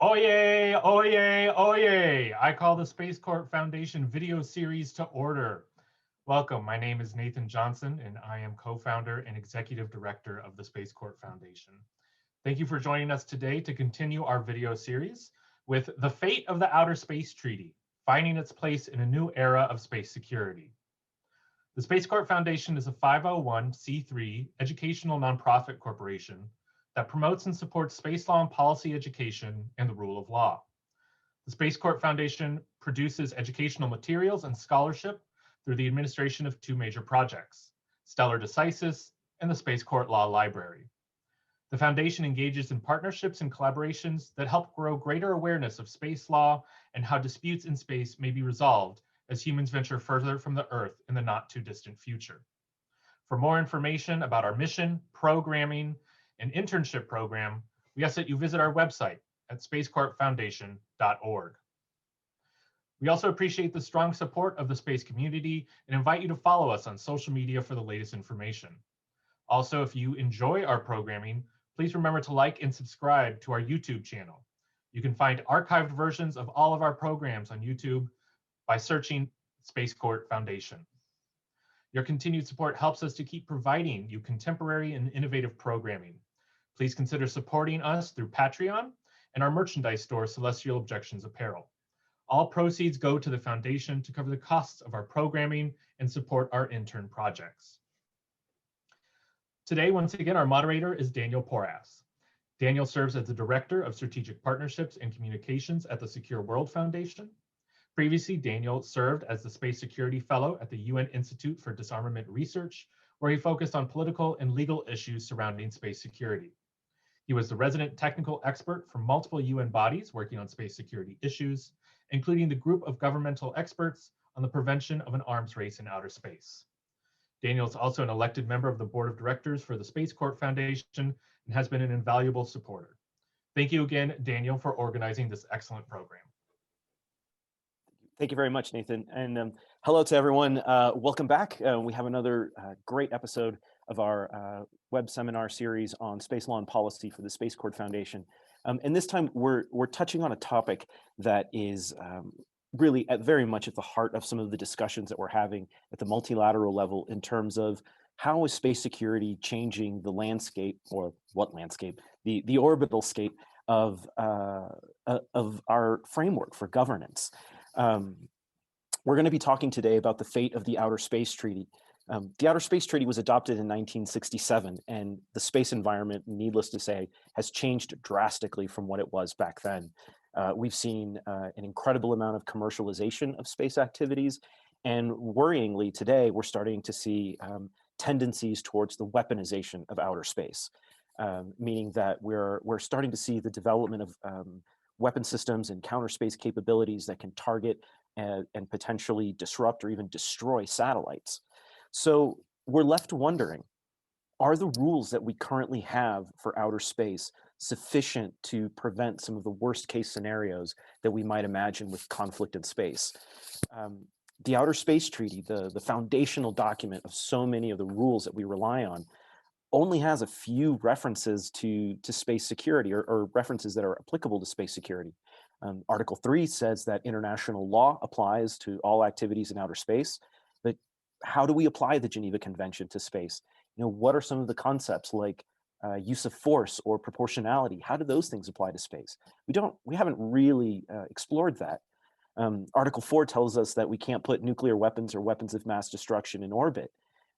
Oyez, oyez, oyez. I call the Space Court Foundation video series to order. Welcome, my name is Nathan Johnson, and I am co-founder and executive director of the Space Court Foundation. Thank you for joining us today to continue our video series with The Fate of the Outer Space Treaty, Finding Its Place in a New Era of Space Security. The Space Court Foundation is a 501c3 educational nonprofit corporation that promotes and supports space law and policy education and the rule of law. The Space Court Foundation produces educational materials and scholarship through the administration of two major projects, Stellar Decisis and the Space Court Law Library. The Foundation engages in partnerships and collaborations that help grow greater awareness of space law and how disputes in space may be resolved as humans venture further from the Earth in the not too distant future. For more information about our mission, programming, and internship program, we ask that you visit our website at spacecourtfoundation.org. We also appreciate the strong support of the space community and invite you to follow us on social media for the latest information. Also, if you enjoy our programming, please remember to like and subscribe to our YouTube channel. You can find archived versions of all of our programs on YouTube by searching Space Court Foundation. Your continued support helps us to keep providing you contemporary and innovative programming. Please consider supporting us through Patreon and our merchandise store, Celestial Objections Apparel. All proceeds go to the foundation to cover the costs of our programming and support our intern projects. Today, once again, our moderator is Daniel Porras. Daniel serves as the Director of Strategic Partnerships and Communications at the Secure World Foundation. Previously, Daniel served as the Space Security Fellow at the UN Institute for Disarmament Research, where he focused on political and legal issues surrounding space security. He was the resident technical expert for multiple UN bodies working on space security issues, including the group of governmental experts on the prevention of an arms race in outer space. Daniel is also an elected member of the board of directors for the Space Court Foundation and has been an invaluable supporter. Thank you again, Daniel, for organizing this excellent program. Thank you very much, Nathan. And hello to everyone. Welcome back. We have another great episode of our web seminar series on space law and policy for the Space Court Foundation. And this time we're touching on a topic that is really very much at the heart of some of the discussions that we're having at the multilateral level in terms of how is space security changing the landscape, or what landscape, the orbital scape of our framework for governance. We're going to be talking today about the fate of the Outer Space Treaty. The Outer Space Treaty was adopted in 1967, and the space environment, needless to say, has changed drastically from what it was back then. We've seen an incredible amount of commercialization of space activities, and worryingly today, we're starting to see tendencies towards the weaponization of outer space, meaning that we're starting to see the development of weapon systems and counter space capabilities that can target and potentially disrupt or even destroy satellites. So we're left wondering, are the rules that we currently have for outer space sufficient to prevent some of the worst case scenarios that we might imagine with conflict in space? The Outer Space Treaty, the foundational document of so many of the rules that we rely on, only has a few references to space security, or references that are applicable to space security. Article 3 says that international law applies to all activities in outer space, but how do we apply the Geneva Convention to space? You know, what are some of the concepts like use of force or proportionality? How do those things apply to space? We haven't really explored that. Article 4 tells us that we can't put nuclear weapons or weapons of mass destruction in orbit.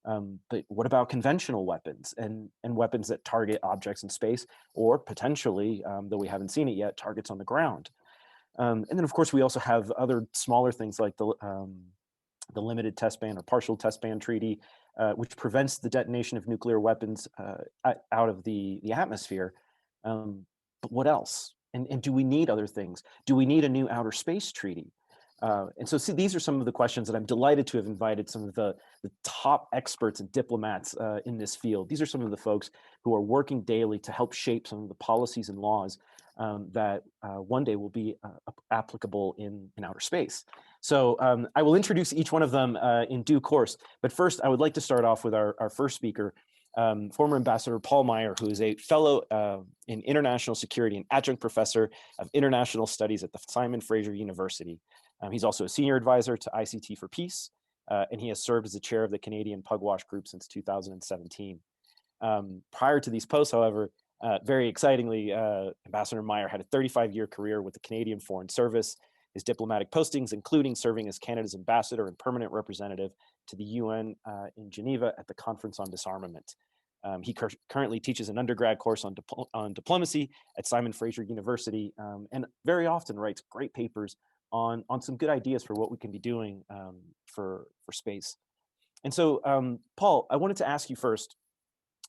But what about conventional weapons and weapons that target objects in space, or potentially, though we haven't seen it yet, targets on the ground? And then, of course, we also have other smaller things like the Limited Test Ban or Partial Test Ban Treaty, which prevents the detonation of nuclear weapons out of the atmosphere. But what else? And do we need other things? Do we need a new outer space treaty? And so see, these are some of the questions that I'm delighted to have invited some of the top experts and diplomats in this field. These are some of the folks who are working daily to help shape some of the policies and laws that one day will be applicable in outer space. So I will introduce each one of them in due course. But first, I would like to start off with our first speaker, former Ambassador Paul Meyer, who is a fellow in international security and adjunct professor of international studies at the Simon Fraser University. He's also a senior advisor to ICT for Peace, and he has served as the chair of the Canadian Pugwash Group since 2017. Prior to these posts, however, very excitingly, Ambassador Meyer had a 35-year career with the Canadian Foreign Service. His diplomatic postings, including serving as Canada's ambassador and permanent representative to the UN in Geneva at the Conference on Disarmament. He currently teaches an undergrad course on diplomacy at Simon Fraser University, and very often writes great papers on some good ideas for what we can be doing for space. And so, Paul, I wanted to ask you first,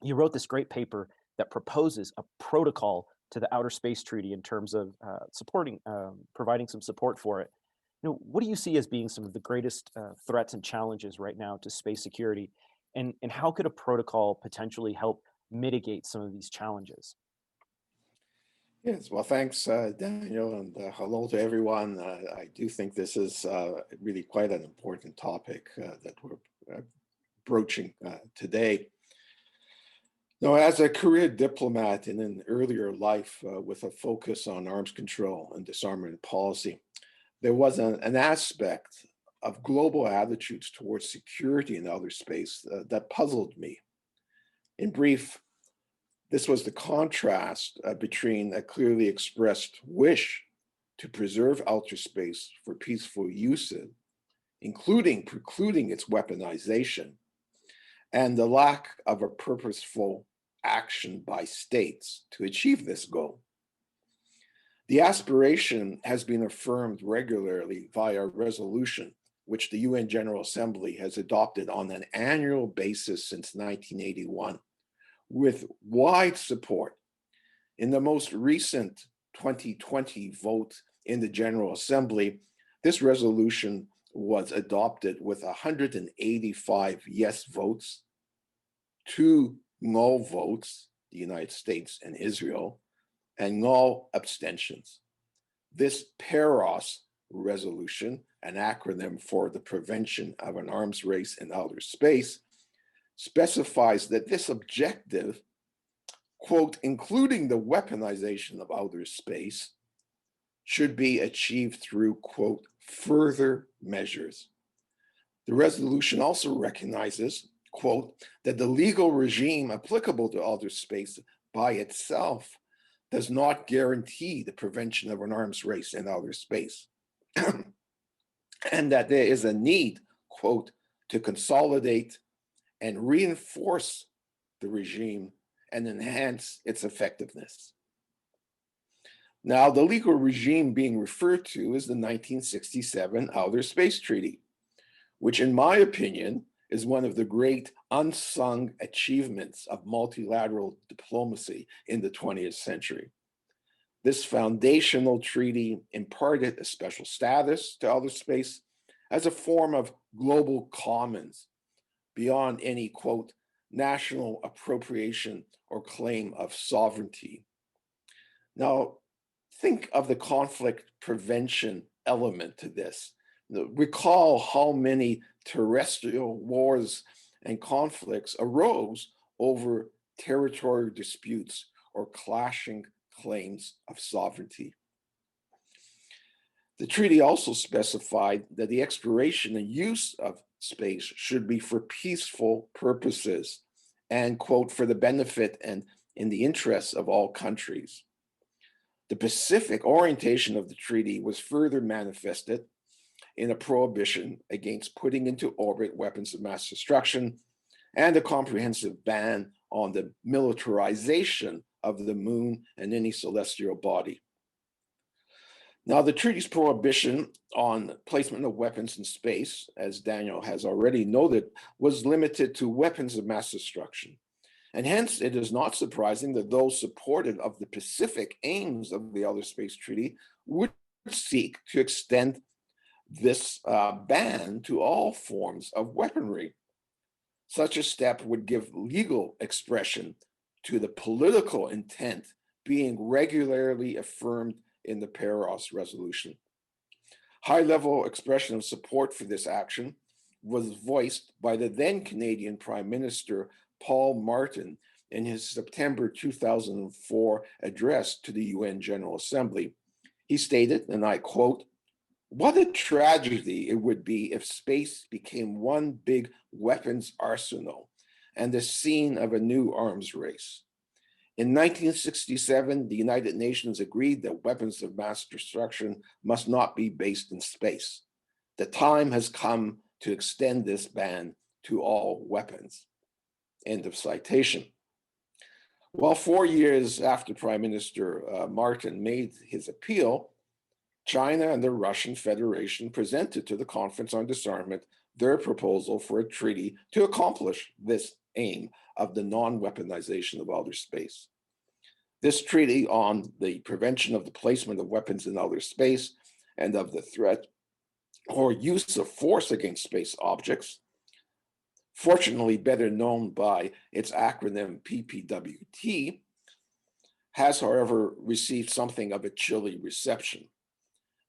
you wrote this great paper that proposes a protocol to the Outer Space Treaty in terms of providing some support for it. What do you see as being some of the greatest threats and challenges right now to space security? And how could a protocol potentially help mitigate some of these challenges? Yes, well, thanks, Daniel, and hello to everyone. I do think this is really quite an important topic that we're broaching today. Now, as a career diplomat in an earlier life with a focus on arms control and disarmament policy, there was an aspect of global attitudes towards security in outer space that puzzled me. In brief, this was the contrast between a clearly expressed wish to preserve outer space for peaceful usage, including precluding its weaponization, and the lack of a purposeful action by states to achieve this goal. The aspiration has been affirmed regularly via resolution, which the UN General Assembly has adopted on an annual basis since 1981, with wide support. In the most recent 2020 vote in the General Assembly, this resolution was adopted with 185 yes votes, 2 no votes, the United States and Israel, and no abstentions. This Porras resolution, an acronym for the prevention of an arms race in outer space, specifies that this objective, quote, including the weaponization of outer space, should be achieved through, quote, further measures. The resolution also recognizes, quote, that the legal regime applicable to outer space by itself does not guarantee the prevention of an arms race in outer space, and that there is a need, quote, to consolidate and reinforce the regime and enhance its effectiveness. Now, the legal regime being referred to is the 1967 Outer Space Treaty, which in my opinion is one of the great unsung achievements of multilateral diplomacy in the 20th century. This foundational treaty imparted a special status to outer space as a form of global commons beyond any, quote, national appropriation or claim of sovereignty. Now, think of the conflict prevention element to this. Recall how many terrestrial wars and conflicts arose over territorial disputes or clashing claims of sovereignty. The treaty also specified that the exploration and use of space should be for peaceful purposes and, quote, for the benefit and in the interests of all countries. The Pacific orientation of the treaty was further manifested in a prohibition against putting into orbit weapons of mass destruction and a comprehensive ban on the militarization of the moon and any celestial body. Now, the treaty's prohibition on placement of weapons in space, as Daniel has already noted, was limited to weapons of mass destruction. And hence, it is not surprising that those supportive of the Pacific aims of the Outer Space Treaty would seek to extend this ban to all forms of weaponry. Such a step would give legal expression to the political intent being regularly affirmed in the Porras resolution. High-level expression of support for this action was voiced by the then Canadian Prime Minister Paul Martin in his September 2004 address to the UN General Assembly. He stated, and I quote, "What a tragedy it would be if space became one big weapons arsenal and the scene of a new arms race. In 1967, the United Nations agreed that weapons of mass destruction must not be based in space. The time has come to extend this ban to all weapons." End of citation. Well, 4 years after Prime Minister Martin made his appeal, China and the Russian Federation presented to the Conference on Disarmament their proposal for a treaty to accomplish this aim of the non-weaponization of outer space. This treaty on the prevention of the placement of weapons in outer space and of the threat or use of force against space objects, fortunately better known by its acronym PPWT, has, however, received something of a chilly reception.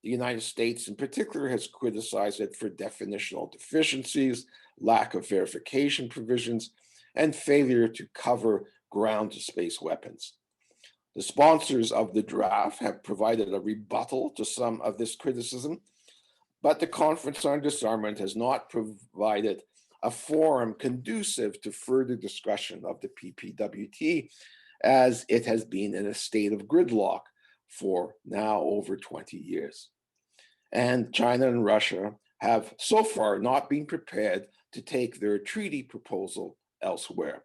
The United States in particular has criticized it for definitional deficiencies, lack of verification provisions, and failure to cover ground-to-space weapons. The sponsors of the draft have provided a rebuttal to some of this criticism, but the Conference on Disarmament has not provided a forum conducive to further discussion of the PPWT, as it has been in a state of gridlock for now over 20 years. And China and Russia have so far not been prepared to take their treaty proposal elsewhere.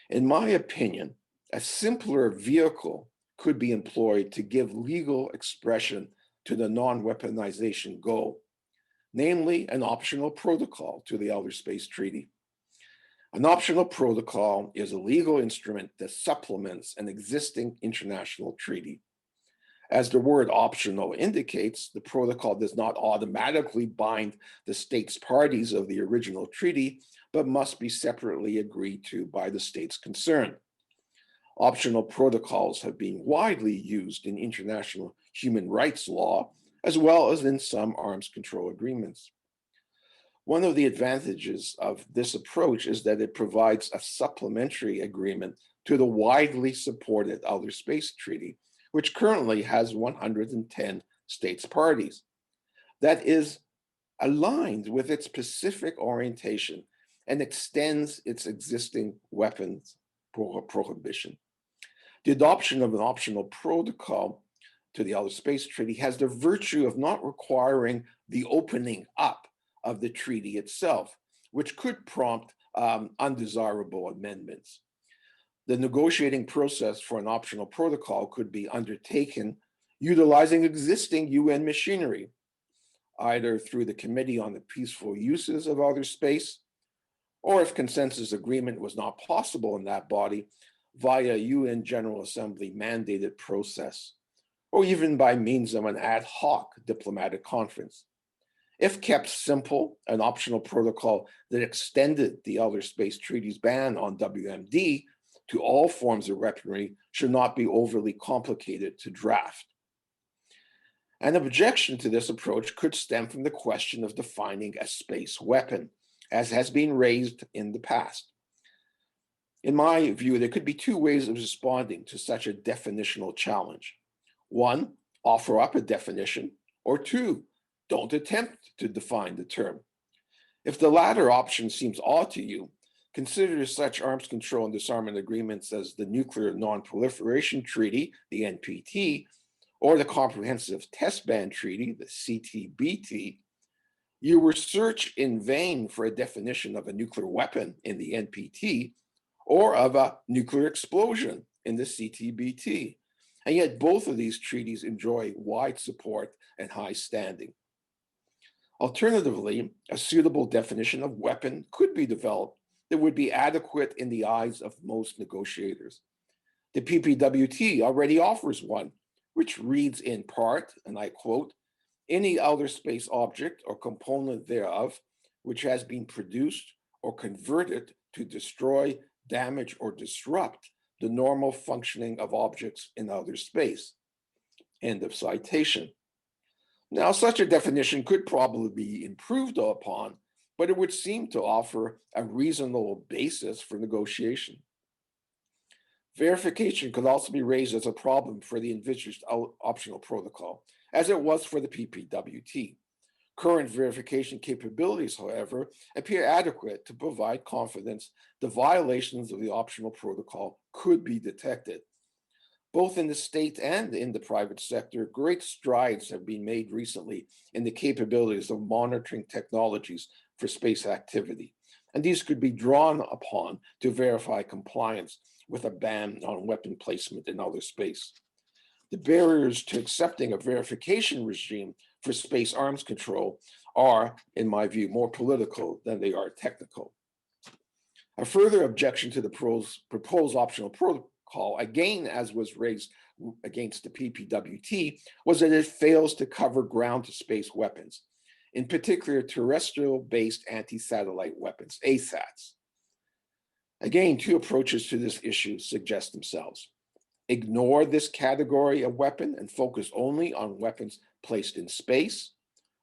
In my opinion, a simpler vehicle could be employed to give legal expression to the non-weaponization goal, namely an optional protocol to the Outer Space Treaty. An optional protocol is a legal instrument that supplements an existing international treaty. As the word optional indicates, the protocol does not automatically bind the states parties of the original treaty, but must be separately agreed to by the states concerned. Optional protocols have been widely used in international human rights law, as well as in some arms control agreements. One of the advantages of this approach is that it provides a supplementary agreement to the widely supported Outer Space Treaty, which currently has 110 states parties. That is aligned with its specific orientation and extends its existing weapons prohibition. The adoption of an optional protocol to the Outer Space Treaty has the virtue of not requiring the opening up of the treaty itself, which could prompt undesirable amendments. The negotiating process for an optional protocol could be undertaken utilizing existing UN machinery, either through the Committee on the Peaceful Uses of Outer Space, or if consensus agreement was not possible in that body, via UN General Assembly mandated process, or even by means of an ad hoc diplomatic conference. If kept simple, an optional protocol that extended the Outer Space Treaty's ban on WMD to all forms of weaponry should not be overly complicated to draft. An objection to this approach could stem from the question of defining a space weapon, as has been raised in the past. In my view, there could be two ways of responding to such a definitional challenge. One, offer up a definition, or two, don't attempt to define the term. If the latter option seems odd to you, consider such arms control and disarmament agreements as the Nuclear Non-Proliferation Treaty, the NPT, or the Comprehensive Test Ban Treaty, the CTBT. You will search in vain for a definition of a nuclear weapon in the NPT or of a nuclear explosion in the CTBT. And yet both of these treaties enjoy wide support and high standing. Alternatively, a suitable definition of weapon could be developed that would be adequate in the eyes of most negotiators. The PPWT already offers one, which reads in part, and I quote, "Any outer space object or component thereof which has been produced or converted to destroy, damage, or disrupt the normal functioning of objects in outer space." End of citation. Now, such a definition could probably be improved upon but it would seem to offer a reasonable basis for negotiation. Verification could also be raised as a problem for the envisaged optional protocol, as it was for the PPWT. Current verification capabilities, however, appear adequate to provide confidence the violations of the optional protocol could be detected. Both in the state and in the private sector, great strides have been made recently in the capabilities of monitoring technologies for space activity, and these could be drawn upon to verify compliance with a ban on weapon placement in outer space. The barriers to accepting a verification regime for space arms control are, in my view, more political than they are technical. A further objection to the proposed optional protocol, again as was raised against the PPWT, was that it fails to cover ground-to-space weapons, in particular terrestrial-based anti-satellite weapons, ASATs. Again, two approaches to this issue suggest themselves. Ignore this category of weapon and focus only on weapons placed in space,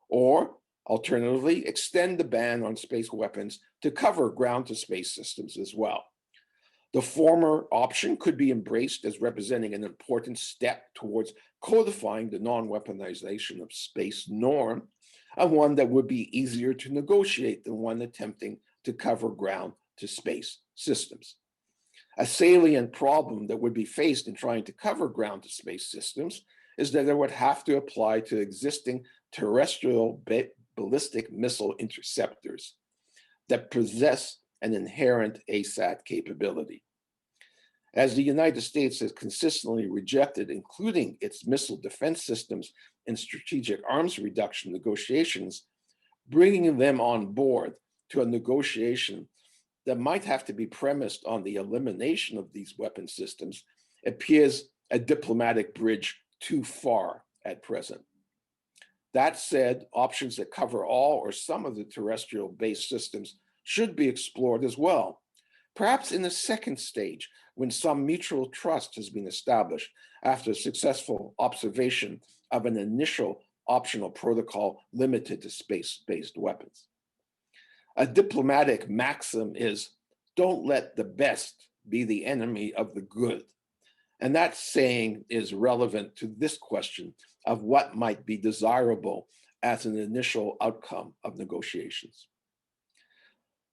or alternatively, extend the ban on space weapons to cover ground-to-space systems as well. The former option could be embraced as representing an important step towards codifying the non-weaponization of space norm, and one that would be easier to negotiate than one attempting to cover ground-to-space systems. A salient problem that would be faced in trying to cover ground-to-space systems is that it would have to apply to existing terrestrial ballistic missile interceptors that possess an inherent ASAT capability. As the United States has consistently rejected including its missile defense systems in strategic arms reduction negotiations, bringing them on board to a negotiation that might have to be premised on the elimination of these weapon systems appears a diplomatic bridge too far at present. That said, options that cover all or some of the terrestrial-based systems should be explored as well, perhaps in the second stage, when some mutual trust has been established after successful observation of an initial optional protocol limited to space-based weapons. A diplomatic maxim is, don't let the best be the enemy of the good. And that saying is relevant to this question of what might be desirable as an initial outcome of negotiations.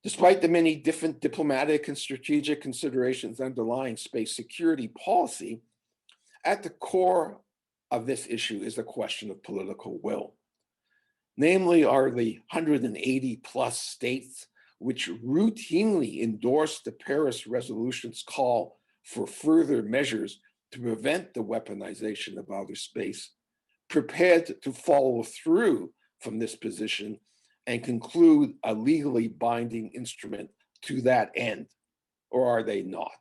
Despite the many different diplomatic and strategic considerations underlying space security policy, at the core of this issue is a question of political will. Namely, are the 180 plus states which routinely endorse the Paris Resolution's call for further measures to prevent the weaponization of outer space, prepared to follow through from this position and conclude a legally binding instrument to that end, or are they not?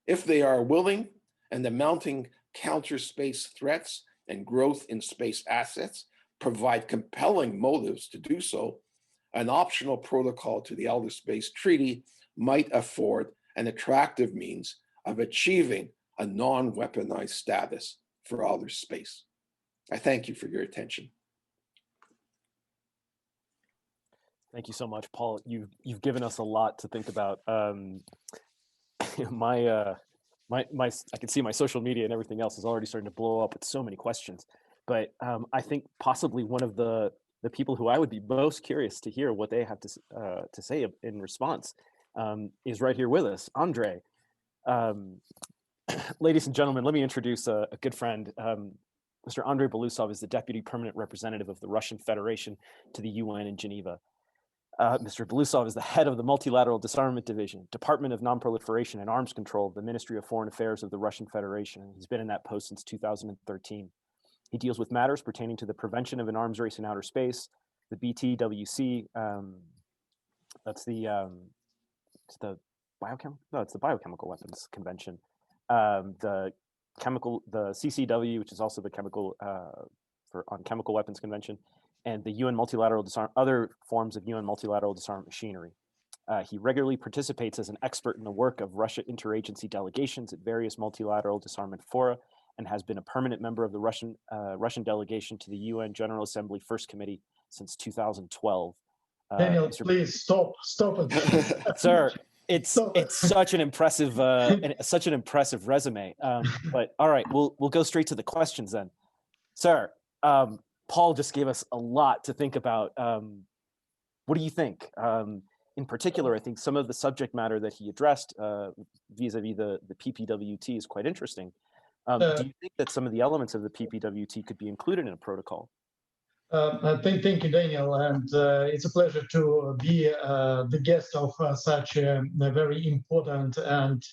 If they are willing, and the mounting counter space threats and growth in space assets provide compelling motives to do so, an optional protocol to the Outer Space Treaty might afford an attractive means of achieving a non-weaponized status for outer space. I thank you for your attention. Thank you so much, Paul. You've given us a lot to think about. I can see my social media and everything else is already starting to blow up with so many questions. But I think possibly one of the people who I would be most curious to hear what they have to say in response is right here with us, Andre. Ladies and gentlemen, let me introduce a good friend. Mr. Andrei Belousov is the Deputy Permanent Representative of the Russian Federation to the UN in Geneva. Mr. Belousov is the head of the Multilateral Disarmament Division, Department of Nonproliferation and Arms Control of the Ministry of Foreign Affairs of the Russian Federation. He's been in that post since 2013. He deals with matters pertaining to the prevention of an arms race in outer space, the BTWC, that's the Biochemical Weapons Convention, the CCW, which is also the on Chemical Weapons Convention, and the UN multilateral other forms of UN multilateral disarmament machinery. He regularly participates as an expert in the work of Russia interagency delegations at various multilateral disarmament fora, and has been a permanent member of the Russian delegation to the UN General Assembly First Committee since 2012. Daniel, Mr. please stop it. Sir, it's Stop it. such an impressive resume. But all right, we'll go straight to the questions then. Sir, Paul just gave us a lot to think about. What do you think? In particular, I think some of the subject matter that he addressed vis-a-vis the PPWT is quite interesting. Do you think that some of the elements of the PPWT could be included in a protocol? Thank you, Daniel, and it's a pleasure to be the guest of such a very important and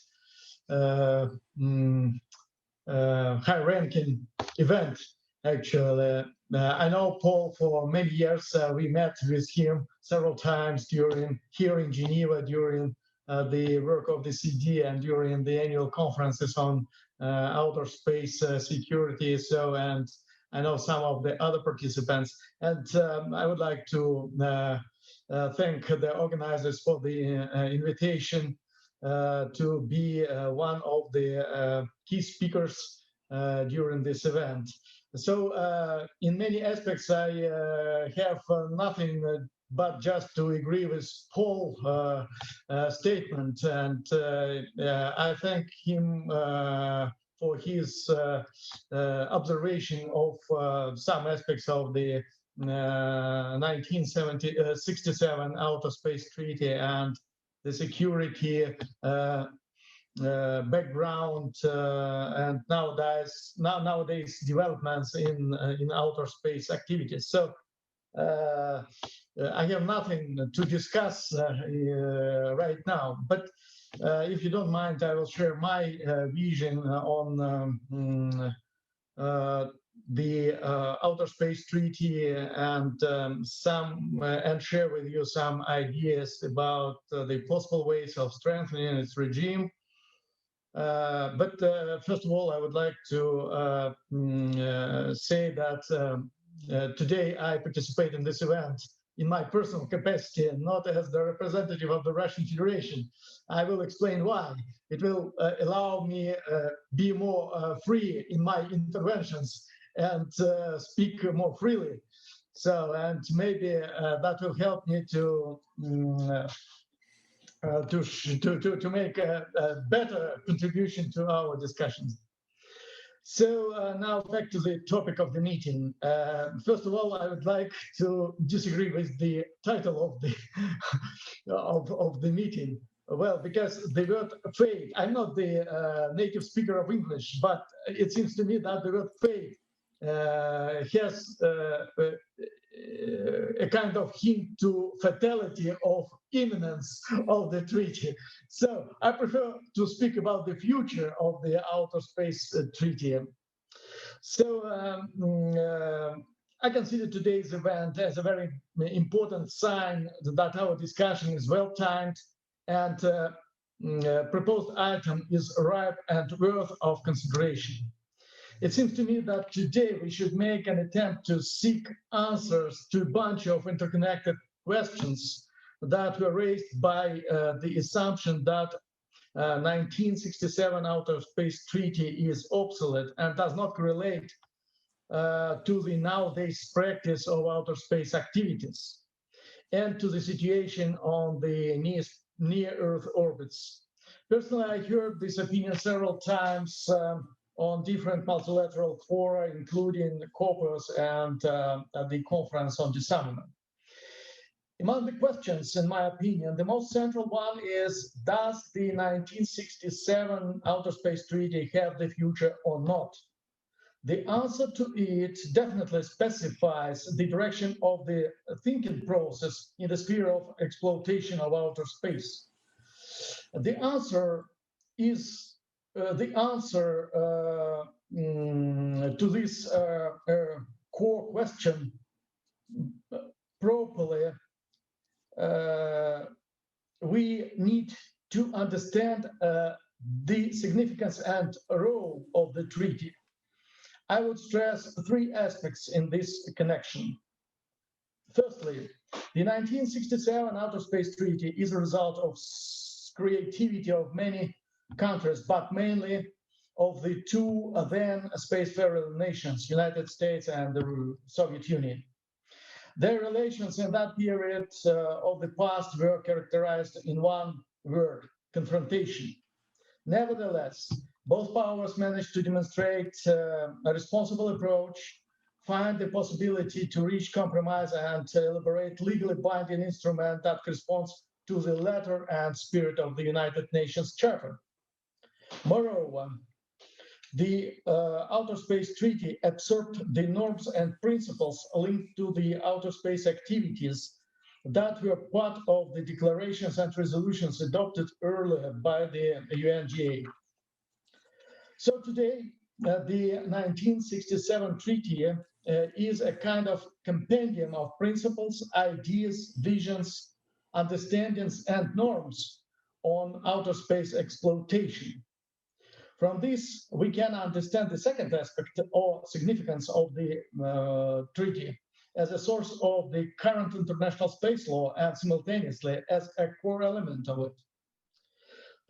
high-ranking event. Actually, I know Paul for many years. We met with him several times here in Geneva during the work of the CD and during the annual conferences on outer space security. So, and I know some of the other participants, and I would like to thank the organizers for the invitation to be one of the key speakers during this event. So in many aspects, I have nothing but just to agree with Paul's statement, and I thank him for his observation of some aspects of the 1967 Outer Space Treaty and the security background and nowadays developments in outer space activities. So I have nothing to discuss right now, but if you don't mind, I will share my vision on the Outer Space Treaty and and share with you some ideas about the possible ways of strengthening its regime. But first of all, I would like to say that today I participate in this event in my personal capacity and not as the representative of the Russian Federation. I will explain why. It will allow me be more free in my interventions and speak more freely. So, and maybe that will help me to make a better contribution to our discussions. So now back to the topic of the meeting. First of all, I would like to disagree with the title of the of the meeting. Well, because the word fate, I'm not the native speaker of English, but it seems to me that the word fate has a kind of hint to fatality of imminence of the treaty. So I prefer to speak about the future of the Outer Space Treaty. So I consider today's event as a very important sign that our discussion is well timed and proposed item is ripe and worth of consideration. It seems to me that today we should make an attempt to seek answers to a bunch of interconnected questions that were raised by the assumption that 1967 Outer Space Treaty is obsolete and does not correlate to the nowadays practice of outer space activities and to the situation on the near-Earth orbits. Personally, I heard this opinion several times on different multilateral fora, including the Porras and the Conference on Disarmament. Among the questions, in my opinion, the most central one is, does the 1967 Outer Space Treaty have the future or not? The answer to it definitely specifies the direction of the thinking process in the sphere of exploitation of outer space. The answer is to this core question properly. We need to understand the significance and role of the treaty. I would stress three aspects in this connection. Firstly, the 1967 Outer Space Treaty is a result of creativity of many countries, but mainly of the two then spacefaring nations, United States and the Soviet Union. Their relations in that period of the past were characterized in one word: confrontation. Nevertheless, both powers managed to demonstrate a responsible approach, find the possibility to reach compromise, and elaborate legally binding instrument that corresponds to the letter and spirit of the United Nations Charter. Moreover, the Outer Space Treaty absorbed the norms and principles linked to the outer space activities that were part of the declarations and resolutions adopted earlier by the UNGA. So today, the 1967 treaty is a kind of compendium of principles, ideas, visions, understandings, and norms on outer space exploitation. From this, we can understand the second aspect or significance of the treaty as a source of the current international space law and simultaneously as a core element of it.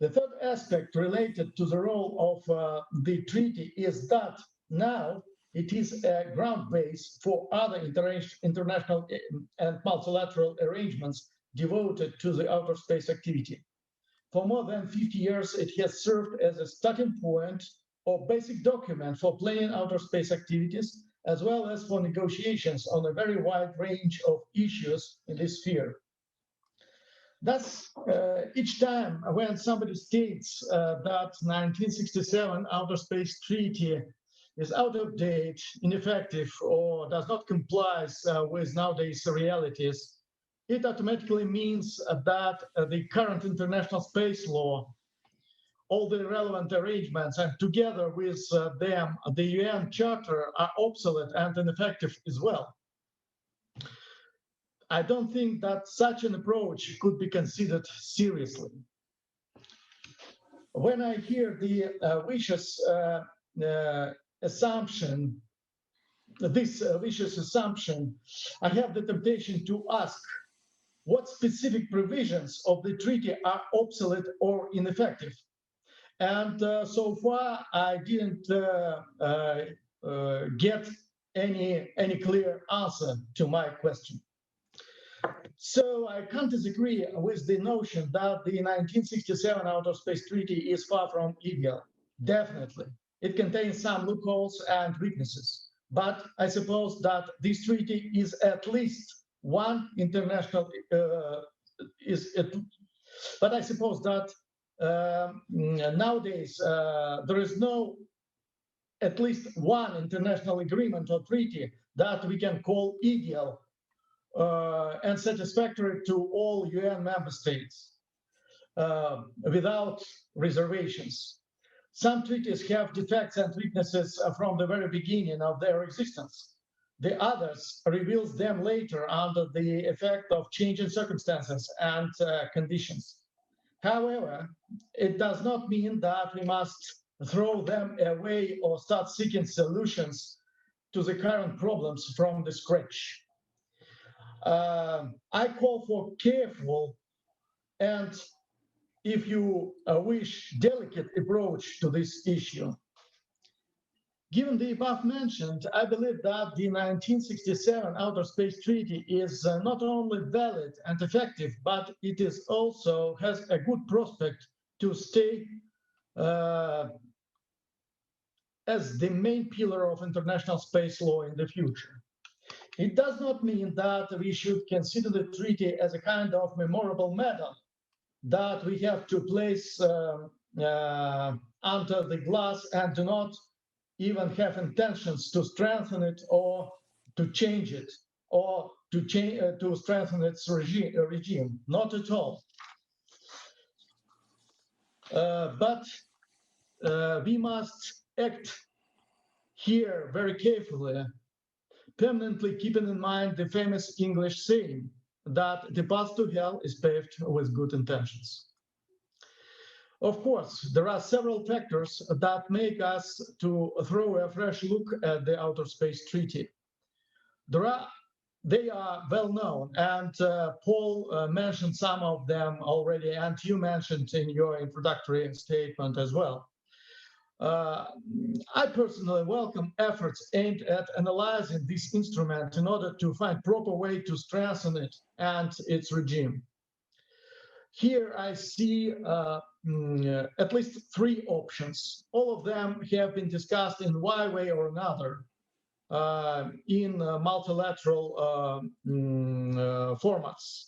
The third aspect related to the role of the treaty is that now it is a ground base for other international and multilateral arrangements devoted to the outer space activity. For more than 50 years, it has served as a starting point or basic document for planning outer space activities, as well as for negotiations on a very wide range of issues in this sphere. Thus, each time when somebody states that 1967 Outer Space Treaty is out of date, ineffective, or does not comply with nowadays realities, it automatically means that the current international space law, all the relevant arrangements, and together with them, the UN Charter, are obsolete and ineffective as well. I don't think that such an approach could be considered seriously. When I hear the vicious assumption, I have the temptation to ask, what specific provisions of the treaty are obsolete or ineffective? And so far, I didn't get any clear answer to my question. So I can't disagree with the notion that the 1967 Outer Space Treaty is far from ideal. Definitely, it contains some loopholes and weaknesses. But I suppose that this treaty is at least one international but I suppose that nowadays there is no at least one international agreement or treaty that we can call ideal and satisfactory to all UN member states without reservations. Some treaties have defects and weaknesses from the very beginning of their existence. The others reveals them later under the effect of changing circumstances and conditions. However, it does not mean that we must throw them away or start seeking solutions to the current problems from the scratch. I call for careful and, if you wish, delicate approach to this issue. Given the above mentioned, I believe that the 1967 Outer Space Treaty is not only valid and effective, but it is also has a good prospect to stay as the main pillar of international space law in the future. It does not mean that we should consider the treaty as a kind of memorable medal that we have to place under the glass and do not even have intentions to strengthen it or to change it or to strengthen its regime. Not at all. But we must act here very carefully, permanently keeping in mind the famous English saying that the path to hell is paved with good intentions. Of course, there are several factors that make us to throw a fresh look at the Outer Space Treaty. They are well known, and Paul mentioned some of them already, and you mentioned in your introductory statement as well. I personally welcome efforts aimed at analyzing this instrument in order to find proper way to strengthen it and its regime. Here I see at least three options. All of them have been discussed in one way or another in multilateral formats.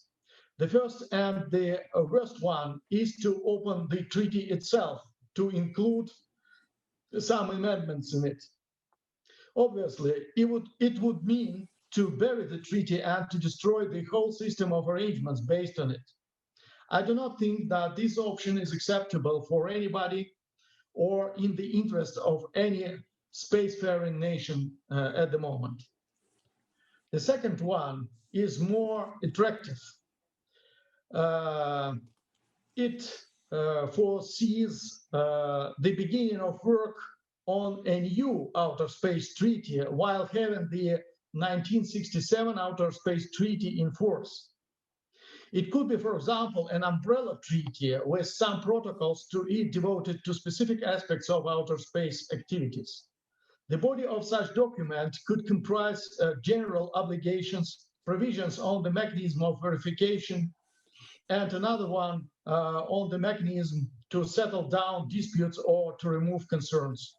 The first and the worst one is to open the treaty itself to include some amendments in it. Obviously, it would mean to bury the treaty and to destroy the whole system of arrangements based on it. I do not think that this option is acceptable for anybody or in the interest of any spacefaring nation at the moment. The second one is more attractive. It foresees the beginning of work on a new outer space treaty while having the 1967 outer space treaty in force. It could be, for example, an umbrella treaty with some protocols to it devoted to specific aspects of outer space activities. The body of such document could comprise general obligations, provisions on the mechanism of verification, and another one on the mechanism to settle down disputes or to remove concerns.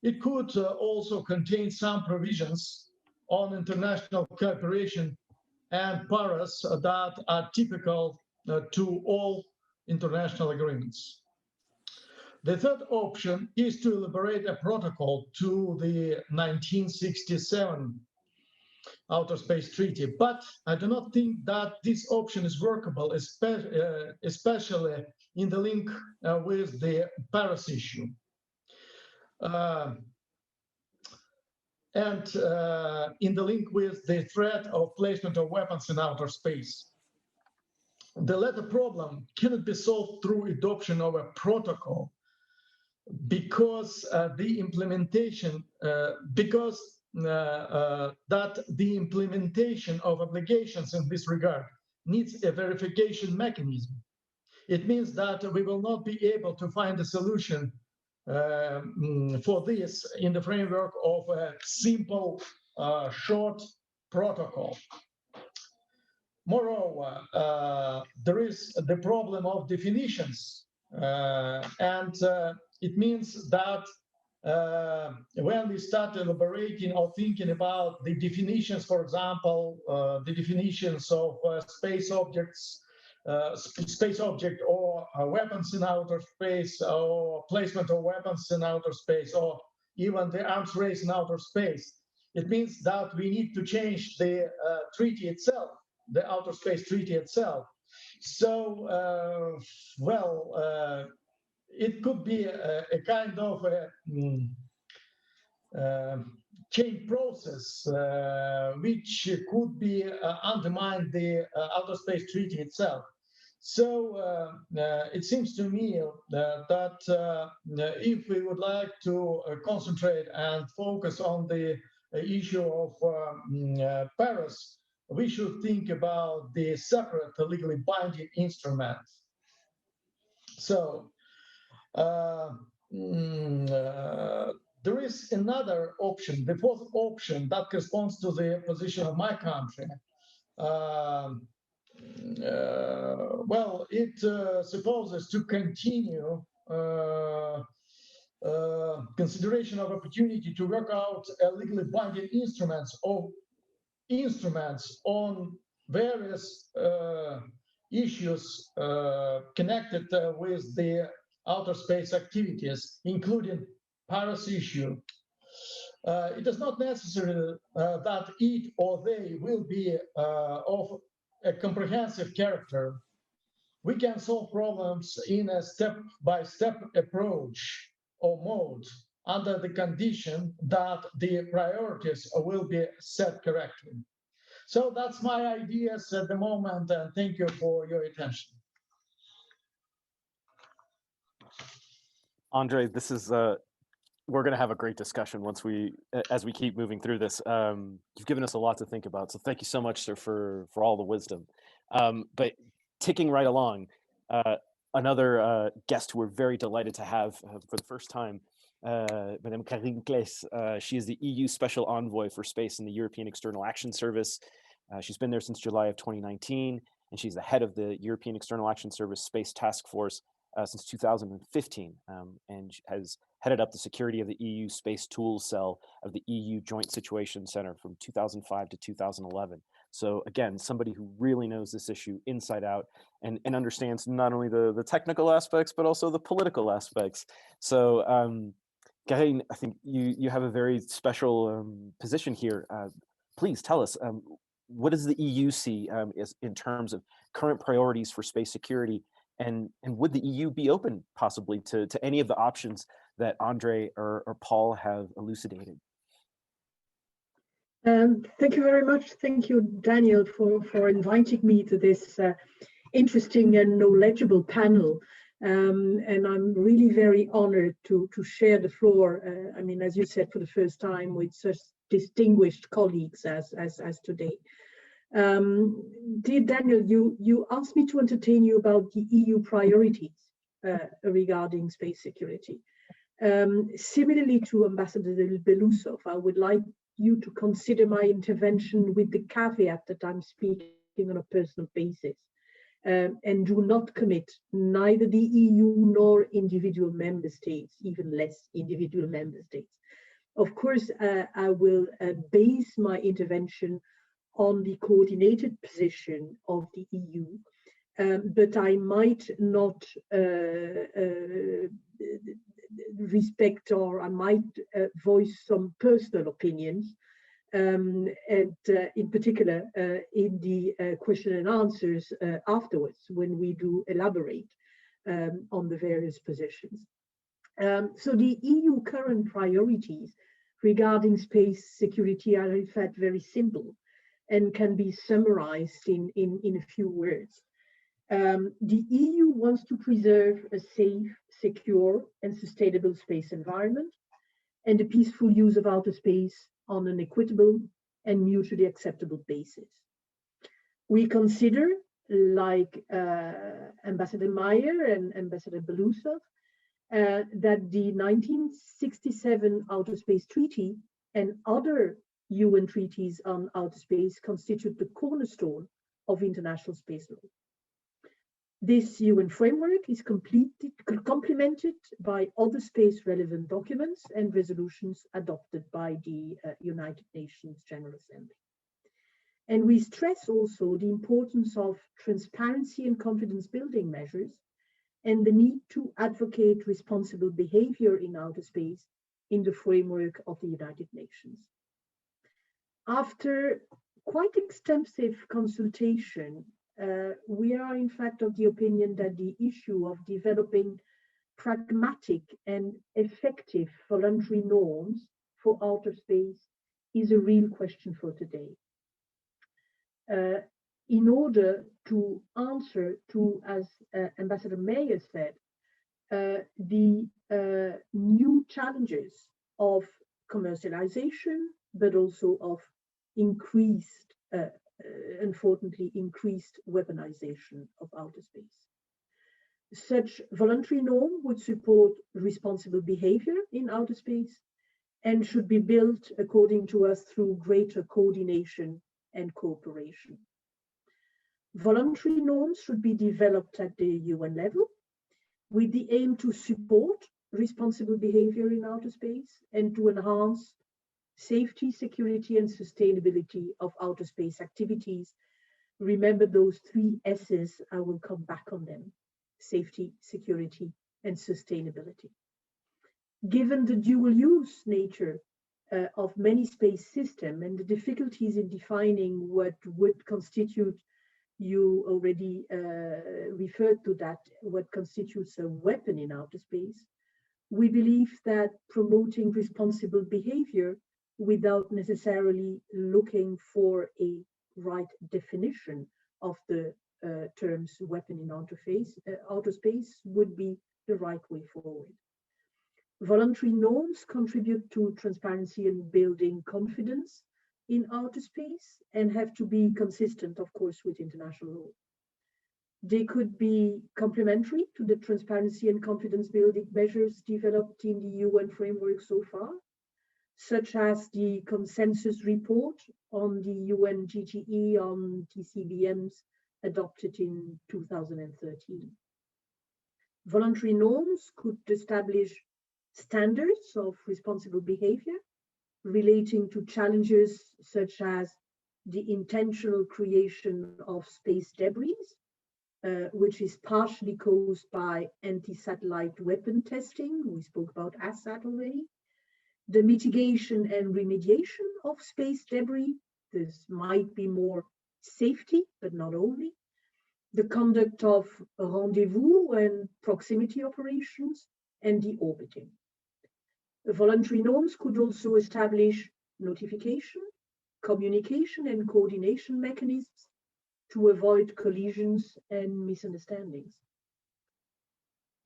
It could also contain some provisions on international cooperation and Porras that are typical to all international agreements. The third option is to elaborate a protocol to the 1967 Outer Space Treaty, but I do not think that this option is workable, especially in the link with the Paris issue. And in the link with the threat of placement of weapons in outer space. The latter problem cannot be solved through adoption of a protocol because the implementation of obligations in this regard needs a verification mechanism. It means that we will not be able to find a solution for this in the framework of a simple, short protocol. Moreover, there is the problem of definitions, and it means that when we start elaborating or thinking about the definitions, for example, the definitions of space objects, space object or weapons in outer space, or placement of weapons in outer space, or even the arms race in outer space, it means that we need to change the treaty itself, the outer space treaty itself. So, it could be a kind of a chain process which could be undermine the outer space treaty itself. So it seems to me that if we would like to concentrate and focus on the issue of Paris, we should think about the separate legally binding instruments. So there is another option, the fourth option, that corresponds to the position of my country. Well, it supposes to continue consideration of opportunity to work out legally binding instruments on various issues connected with the outer space activities, including Paris issue. It is not necessary that it or they will be of a comprehensive character. We can solve problems in a step-by-step approach or mode under the condition that the priorities will be set correctly. So that's my ideas at the moment, and thank you for your attention. Andre, this is we're going to have a great discussion as we keep moving through this. You've given us a lot to think about, so thank you so much, sir, for all the wisdom. But ticking right along, another guest who we're very delighted to have for the first time Madame Karine Claes. She is the EU Special Envoy for Space in the European External Action Service. She's been there since July of 2019, and she's the head of the European External Action Service Space Task Force since 2015, and has headed up the security of the EU Space Tools Cell of the EU Joint Situation Center from 2005 to 2011. So again, somebody who really knows this issue inside out and understands not only the technical aspects, but also the political aspects. So Karine, I think you have a very special position here. Please tell us, what does the EU see in terms of current priorities for space security, and would the EU be open possibly to any of the options that Andre or Paul have elucidated? Thank you very much. Thank you, Daniel, for inviting me to this interesting and knowledgeable panel. And I'm really very honored to share the floor. I mean, as you said, for the first time with such distinguished colleagues as today. Dear Daniel, you asked me to entertain you about the EU priorities regarding space security. Similarly to Ambassador Belousov, I would like you to consider my intervention with the caveat that I'm speaking on a personal basis, and do not commit neither the EU nor individual member states, even less individual member states. Of course, I will base my intervention on the coordinated position of the EU, but I might not respect, or I might voice some personal opinions, and in particular in the question and answers afterwards, when we do elaborate on the various positions. So the EU current priorities regarding space security are in fact very simple and can be summarized in a few words. The EU wants to preserve a safe, secure, and sustainable space environment, and the peaceful use of outer space on an equitable and mutually acceptable basis. We consider, like Ambassador Meyer and Ambassador Belousov, that the 1967 Outer Space Treaty and other UN treaties on outer space constitute the cornerstone of international space law. This UN framework is complemented by other space-relevant documents and resolutions adopted by the United Nations General Assembly. And we stress also the importance of transparency and confidence-building measures and the need to advocate responsible behavior in outer space in the framework of the United Nations. After quite extensive consultation, we are in fact of the opinion that the issue of developing pragmatic and effective voluntary norms for outer space is a real question for today. In order to answer to, as Ambassador Meyer said, the new challenges of commercialization, but also of increased, unfortunately, increased weaponization of outer space. Such voluntary norm would support responsible behavior in outer space and should be built, according to us, through greater coordination and cooperation. Voluntary norms should be developed at the UN level with the aim to support responsible behavior in outer space and to enhance safety, security, and sustainability of outer space activities. Remember those three S's, I will come back on them: safety, security, and sustainability. Given the dual use nature of many space systems and the difficulties in defining what would constitute, you already referred to that, what constitutes a weapon in outer space, we believe that promoting responsible behavior without necessarily looking for a right definition of the terms weapon in outer space would be the right way forward. Voluntary norms contribute to transparency and building confidence in outer space and have to be consistent, of course, with international law. They could be complementary to the transparency and confidence building measures developed in the UN framework so far, such as the consensus report on the UN GGE on TCBMs adopted in 2013. Voluntary norms could establish standards of responsible behavior relating to challenges such as the intentional creation of space debris, which is partially caused by anti-satellite weapon testing. We spoke about ASAT already. The mitigation and remediation of space debris. This might be more safety, but not only. The conduct of rendezvous and proximity operations and the orbiting. The voluntary norms could also establish notification, communication and coordination mechanisms to avoid collisions and misunderstandings.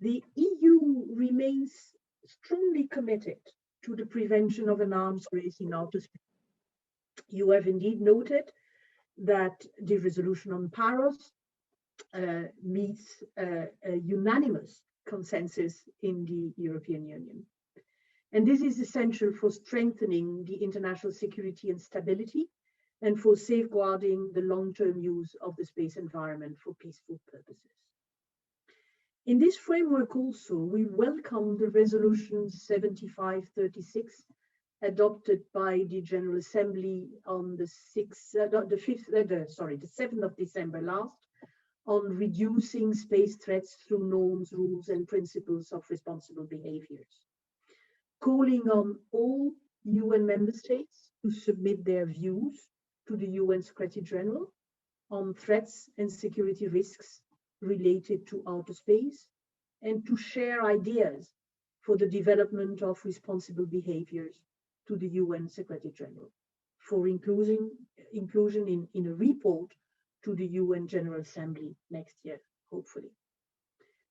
The EU remains strongly committed to the prevention of an arms race in outer space. You have indeed noted that the resolution on Porras meets a unanimous consensus in the European Union. And this is essential for strengthening the international security and stability and for safeguarding the long-term use of the space environment for peaceful purposes. In this framework also, we welcome the resolution 7536 adopted by the General Assembly on the 7th of December last on reducing space threats through norms, rules, and principles of responsible behaviors, calling on all UN member states to submit their views to the UN Secretary General on threats and security risks related to outer space and to share ideas for the development of responsible behaviors to the UN Secretary General for inclusion in a report to the UN General Assembly next year, hopefully.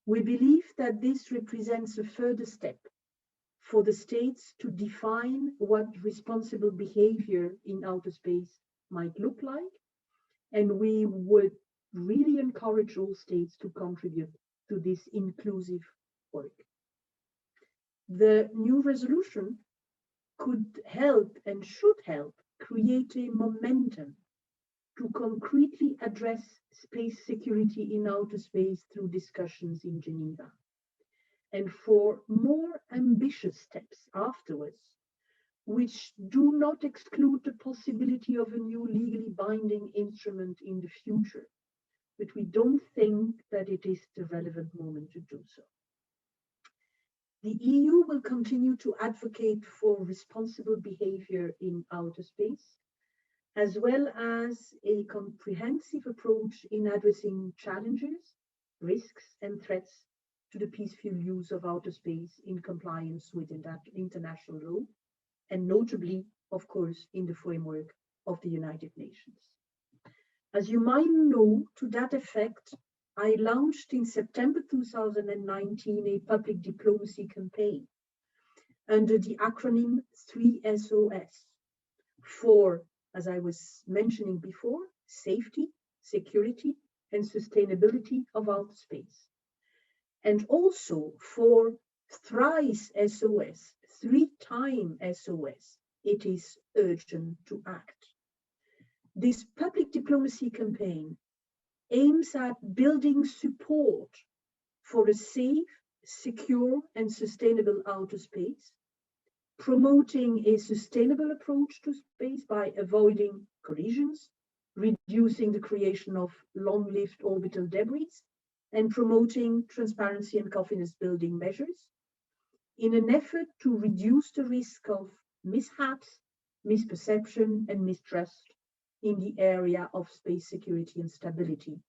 We believe that this represents a further step for the states to define what responsible behavior in outer space might look like, and we would really encourage all states to contribute to this inclusive work. The new resolution could help and should help create a momentum to concretely address space security in outer space through discussions in Geneva, and for more ambitious steps afterwards, which do not exclude the possibility of a new legally binding instrument in the future, but we don't think that it is the relevant moment to do so. The EU will continue to advocate for responsible behavior in outer space, as well as a comprehensive approach in addressing challenges, risks, and threats to the peaceful use of outer space in compliance with international law, and notably, of course, in the framework of the United Nations. As you might know, to that effect, I launched in September 2019 a public diplomacy campaign under the acronym 3SOS for, as I was mentioning before, safety, security, and sustainability of outer space. And also for thrice SOS, 3-time SOS, it is urgent to act. This public diplomacy campaign aims at building support for a safe, secure, and sustainable outer space, promoting a sustainable approach to space by avoiding collisions, reducing the creation of long-lived orbital debris, and promoting transparency and confidence building measures in an effort to reduce the risk of mishaps, misperception, and mistrust in the area of space security and stability,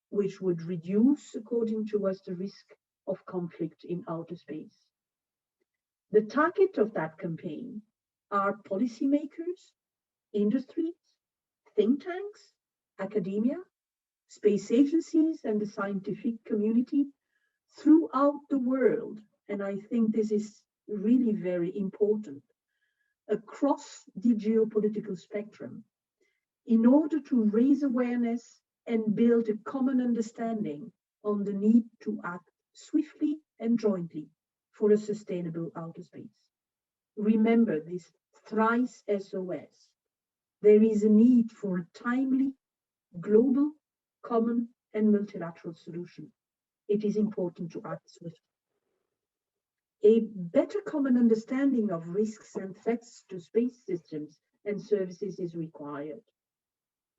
which would reduce, according to us, the risk of conflict in outer space. The target of that campaign are policymakers, industries, think tanks, academia, space agencies, and the scientific community throughout the world. And I think this is really very important, across the geopolitical spectrum, in order to raise awareness and build a common understanding on the need to act swiftly and jointly for a sustainable outer space. Remember this thrice SOS. There is a need for a timely, global, common, and multilateral solution. It is important to act swiftly. A better common understanding of risks and threats to space systems and services is required.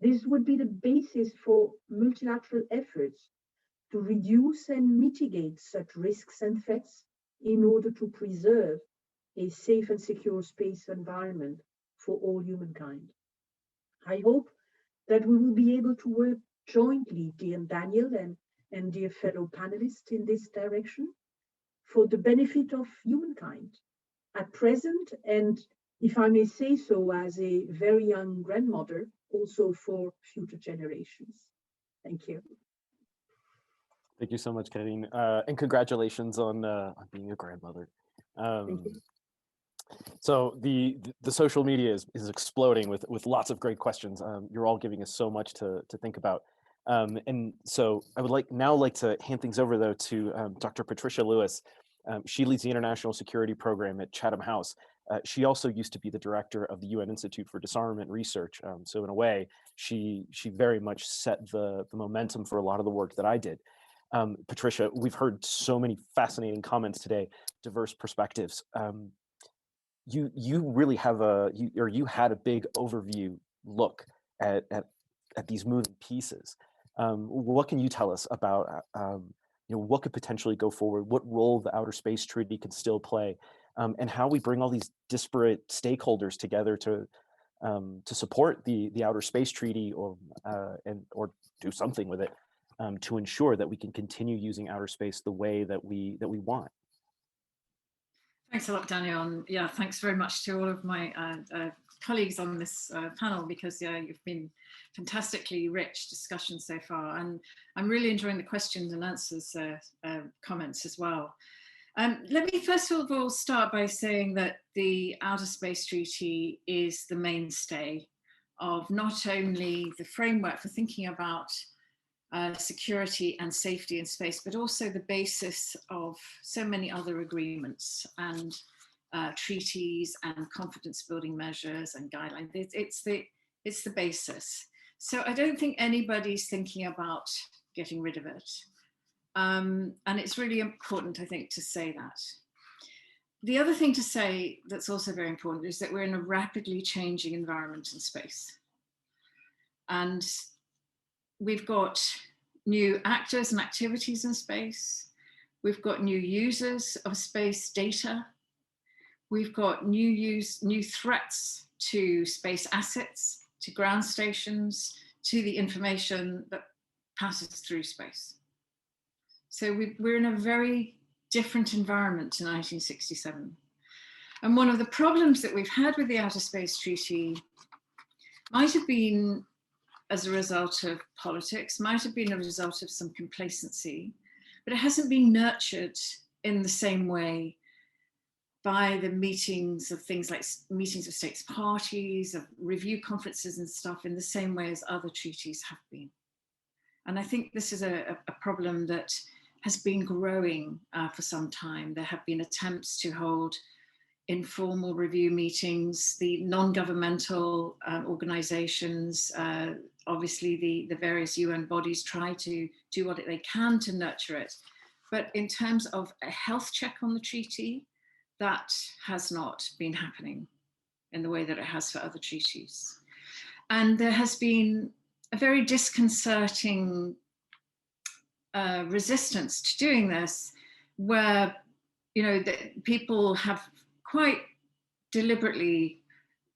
This would be the basis for multilateral efforts to reduce and mitigate such risks and threats in order to preserve a safe and secure space environment for all humankind. I hope that we will be able to work jointly, dear Daniel and dear fellow panelists, in this direction for the benefit of humankind at present, and if I may say so, as a very young grandmother, also for future generations. Thank you. Thank you so much, Karin, and congratulations on being a grandmother. Thank you. So the social media is exploding with lots of great questions. You're all giving us so much to think about. And so I would like to hand things over though to Dr. Patricia Lewis. She leads the International Security Program at Chatham House. She also used to be the director of the UN Institute for Disarmament Research. So in a way, she very much set the momentum for a lot of the work that I did. Patricia, we've heard so many fascinating comments today, diverse perspectives. You really have you had a big overview look at these moving pieces. What can you tell us about what could potentially go forward, what role the Outer Space Treaty can still play, and how we bring all these disparate stakeholders together to support the Outer Space Treaty or do something with it to ensure that we can continue using outer space the way that we want. Thanks a lot, Daniel. And yeah, thanks very much to all of my colleagues on this panel, because you've been fantastically rich discussion so far. And I'm really enjoying the questions and answers comments as well. Let me first of all start by saying that the Outer Space Treaty is the mainstay of not only the framework for thinking about security and safety in space, but also the basis of so many other agreements and treaties and confidence building measures and guidelines. It's the basis. So I don't think anybody's thinking about getting rid of it. And it's really important, I think, to say that. The other thing to say that's also very important is that we're in a rapidly changing environment in space. And we've got new actors and activities in space. We've got new users of space data. We've got new threats to space assets, to ground stations, to the information that passes through space. So we're in a very different environment to 1967. And one of the problems that we've had with the Outer Space Treaty might have been as a result of politics, might have been a result of some complacency, but it hasn't been nurtured in the same way by the meetings of things like meetings of states parties, of review conferences and stuff, in the same way as other treaties have been. And I think this is a problem that has been growing for some time. There have been attempts to hold informal review meetings. The non-governmental organizations, obviously the various UN bodies try to do what they can to nurture it. But in terms of a health check on the treaty, that has not been happening in the way that it has for other treaties. And there has been a very disconcerting resistance to doing this, where people have quite deliberately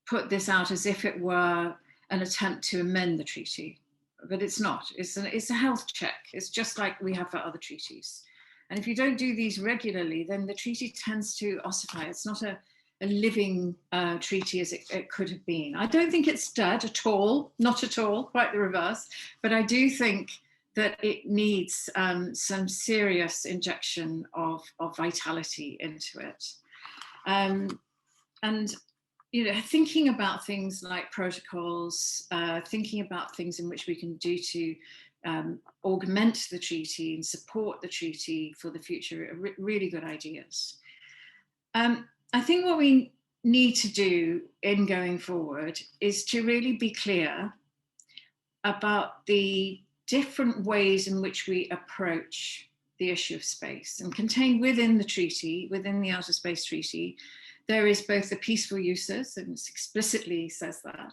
put this out as if it were an attempt to amend the treaty, but it's not. It's a health check. It's just like we have for other treaties. And if you don't do these regularly, then the treaty tends to ossify. It's not a living treaty as it could have been. I don't think it's dead at all, not at all, quite the reverse, but I do think that it needs some serious injection of vitality into it. And thinking about things like protocols, thinking about things in which we can do to augment the treaty and support the treaty for the future are really good ideas. I think what we need to do in going forward is to really be clear about the different ways in which we approach the issue of space. And contained within the treaty, within the Outer Space Treaty, there is both the peaceful uses, and it explicitly says that,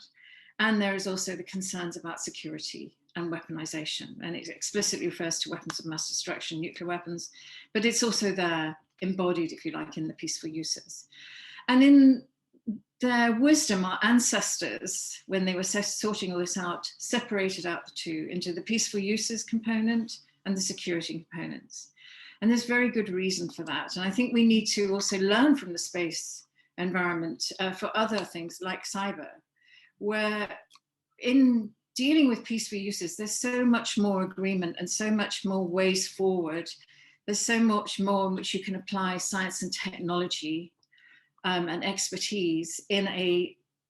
and there is also the concerns about security and weaponization. And it explicitly refers to weapons of mass destruction, nuclear weapons, but it's also there embodied, if you like, in the peaceful uses. And in their wisdom, our ancestors, when they were sorting all this out, separated out the two into the peaceful uses component and the security components. And there's very good reason for that. And I think we need to also learn from the space environment for other things like cyber, where in dealing with peaceful uses, there's so much more agreement and so much more ways forward. There's so much more in which you can apply science and technology and expertise in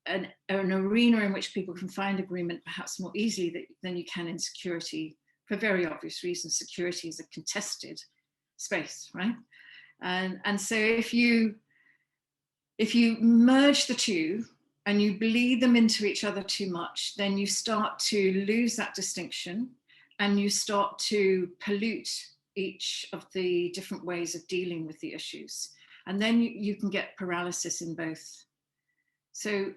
an arena in which people can find agreement perhaps more easily than you can in security, for very obvious reasons. Security is a contested space, right? And so if you merge the two and you bleed them into each other too much, then you start to lose that distinction and you start to pollute each of the different ways of dealing with the issues. And then you can get paralysis in both. So,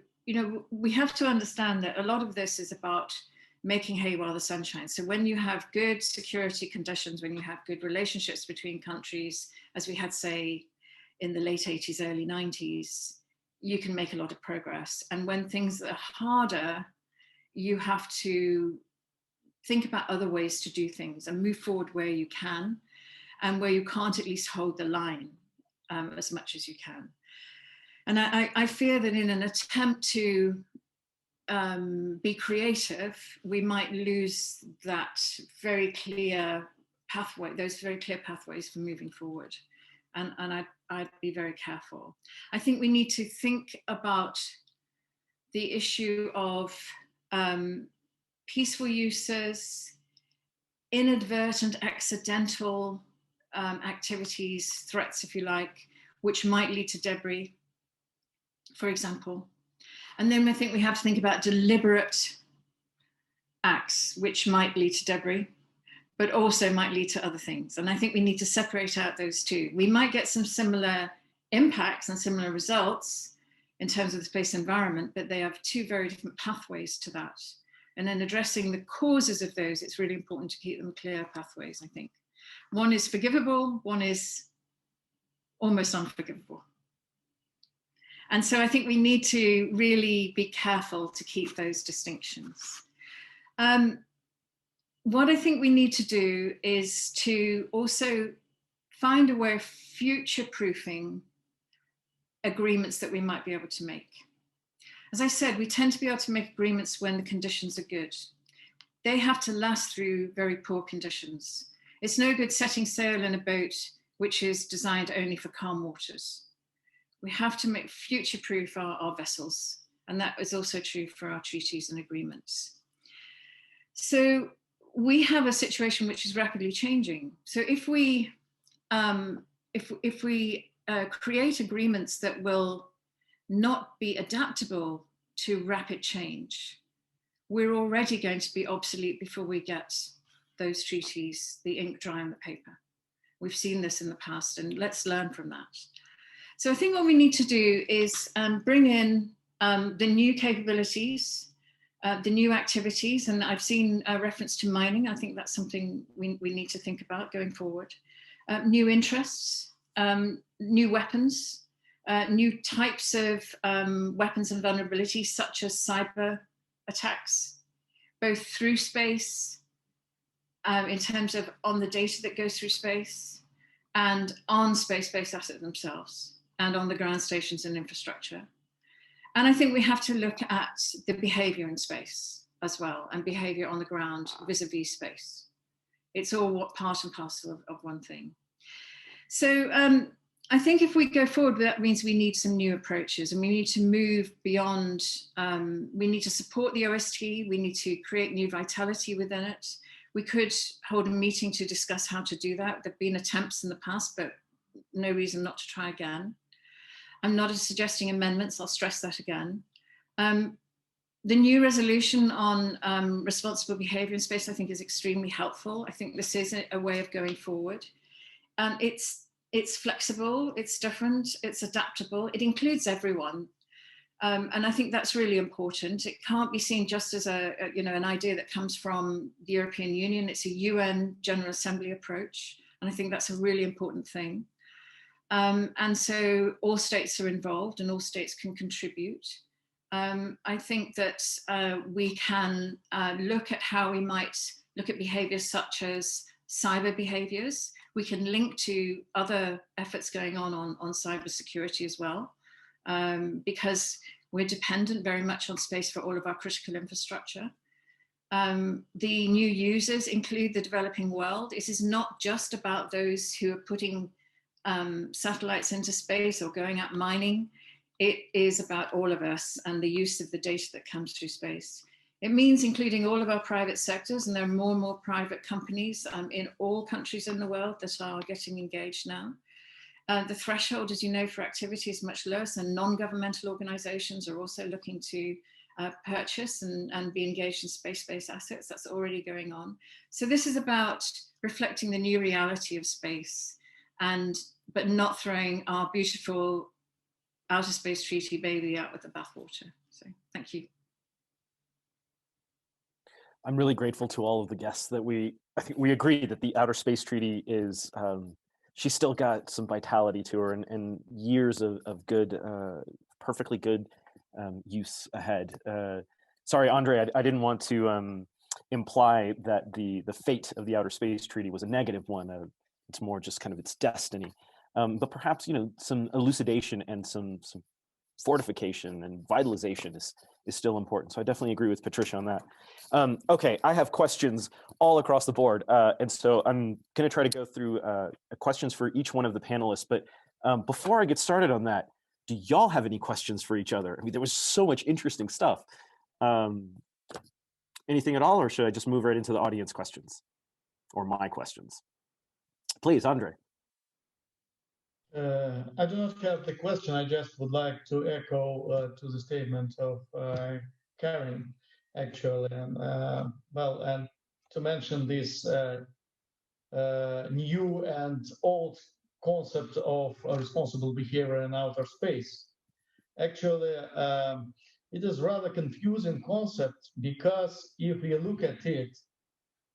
we have to understand that a lot of this is about making hay while the sun shines. So when you have good security conditions, when you have good relationships between countries, as we had, say, in the late 80s, early 90s, you can make a lot of progress. And when things are harder, you have to think about other ways to do things and move forward where you can, and where you can't, at least hold the line as much as you can. And I fear that in an attempt to be creative, we might lose that very clear pathway, those very clear pathways for moving forward. And I'd be very careful. I think we need to think about the issue of peaceful uses, inadvertent, accidental activities, threats, if you like, which might lead to debris, for example. And then I think we have to think about deliberate acts, which might lead to debris, but also might lead to other things. And I think we need to separate out those two. We might get some similar impacts and similar results in terms of the space environment, but they have two very different pathways to that. And then addressing the causes of those, it's really important to keep them clear pathways, I think. One is forgivable, one is almost unforgivable. And so I think we need to really be careful to keep those distinctions. What I think we need to do is to also find a way of future-proofing agreements that we might be able to make. As I said, we tend to be able to make agreements when the conditions are good. They have to last through very poor conditions. It's no good setting sail in a boat which is designed only for calm waters. We have to make future-proof our vessels, and that is also true for our treaties and agreements. So we have a situation which is rapidly changing. So if we create agreements that will not be adaptable to rapid change, we're already going to be obsolete before we get those treaties, the ink dry on the paper. We've seen this in the past, and let's learn from that. So I think what we need to do is bring in the new capabilities, the new activities, and I've seen a reference to mining. I think that's something we need to think about going forward. New interests, new weapons, new types of weapons and vulnerabilities, such as cyber attacks, both through space, in terms of on the data that goes through space, and on space-based assets themselves, and on the ground stations and infrastructure. And I think we have to look at the behavior in space as well, and behavior on the ground vis-a-vis space. It's all part and parcel of one thing. So I think if we go forward, that means we need some new approaches, and we need to move beyond, we need to support the OST, we need to create new vitality within it. We could hold a meeting to discuss how to do that. There have been attempts in the past, but no reason not to try again. I'm not suggesting amendments, I'll stress that again. The new resolution on responsible behavior in space, I think, is extremely helpful. I think this is a way of going forward. It's flexible, it's different, it's adaptable, it includes everyone. And I think that's really important. It can't be seen just as an idea that comes from the European Union. It's a UN General Assembly approach. And I think that's a really important thing. And so all states are involved and all states can contribute. I think that we can look at how we might look at behaviors such as cyber behaviors. We can link to other efforts going on cybersecurity as well, because we're dependent very much on space for all of our critical infrastructure. The new users include the developing world. It is not just about those who are putting satellites into space or going out mining. It is about all of us and the use of the data that comes through space. It means including all of our private sectors, and there are more and more private companies in all countries in the world that are getting engaged now. The threshold, as you know, for activity is much lower, so non-governmental organizations are also looking to purchase and be engaged in space-based assets. That's already going on. So this is about reflecting the new reality of space, but not throwing our beautiful Outer Space Treaty baby out with the bathwater. So thank you. I'm really grateful to all of the guests that I think we agree that the Outer Space Treaty is, she's still got some vitality to her and years of good, perfectly good use ahead. Sorry, Andre, I didn't want to imply that the fate of the Outer Space Treaty was a negative one. It's more just kind of its destiny. But perhaps, some elucidation and some fortification and vitalization is still important. So I definitely agree with Patricia on that. Okay, I have questions all across the board. And so I'm going to try to go through questions for each one of the panelists. But before I get started on that, do y'all have any questions for each other? I mean, there was so much interesting stuff. Anything at all, or should I just move right into the audience questions or my questions? Please, Andre. I do not have the question. I just would like to echo to the statement of Karen, actually, and and to mention this new and old concept of responsible behavior in outer space. Actually, it is rather confusing concept, because if you look at it,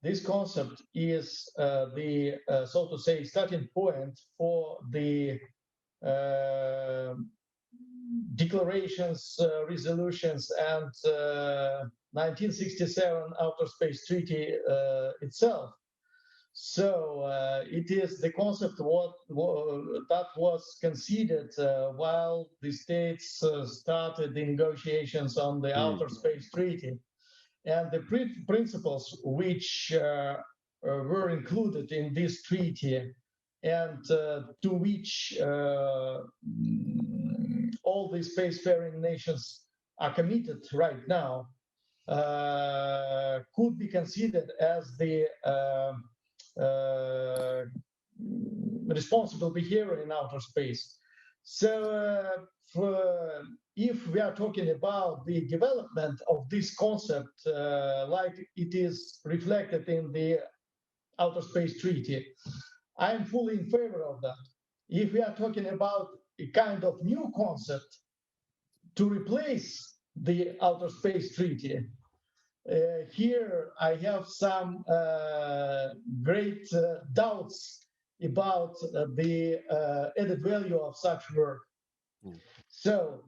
this concept is the, so to say, starting point for the declarations, resolutions, and 1967 Outer Space Treaty itself. So it is the concept that was considered while the states started the negotiations on the Outer Space Treaty. And the principles which were included in this treaty, and to which all the spacefaring nations are committed right now, could be considered as the responsible behavior in outer space. So if we are talking about the development of this concept, like it is reflected in the Outer Space Treaty, I am fully in favor of that. If we are talking about a kind of new concept to replace the Outer Space Treaty, here I have some great doubts about the added value of such work. So,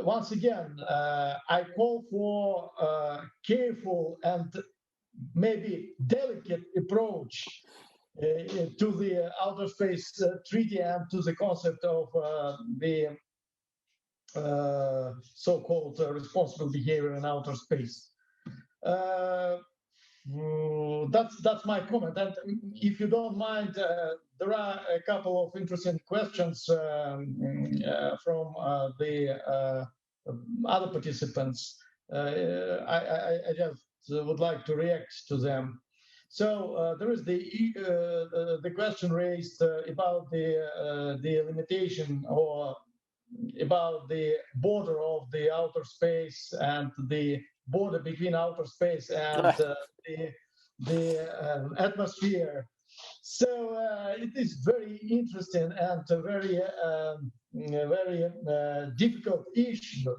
once again, I call for a careful and maybe delicate approach to the Outer Space Treaty and to the concept of the so-called responsible behavior in outer space. that's my comment. And if you don't mind, there are a couple of interesting questions from the other participants. I just would like to react to them. So there is the question raised about the limitation or about the border of the outer space and the border between outer space and the atmosphere. So it is very interesting and a very difficult issue.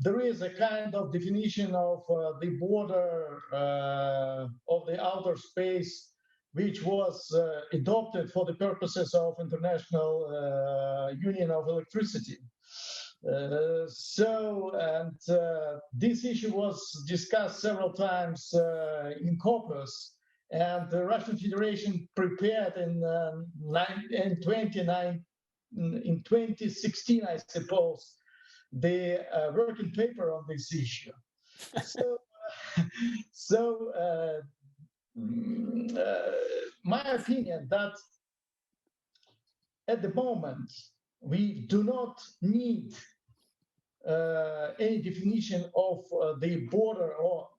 There is a kind of definition of the border of the outer space which was adopted for the purposes of International Union of Electricity. This issue was discussed several times in Porras, and the Russian Federation prepared in 2016, I suppose, the working paper on this issue. My opinion that at the moment we do not need any definition of the border or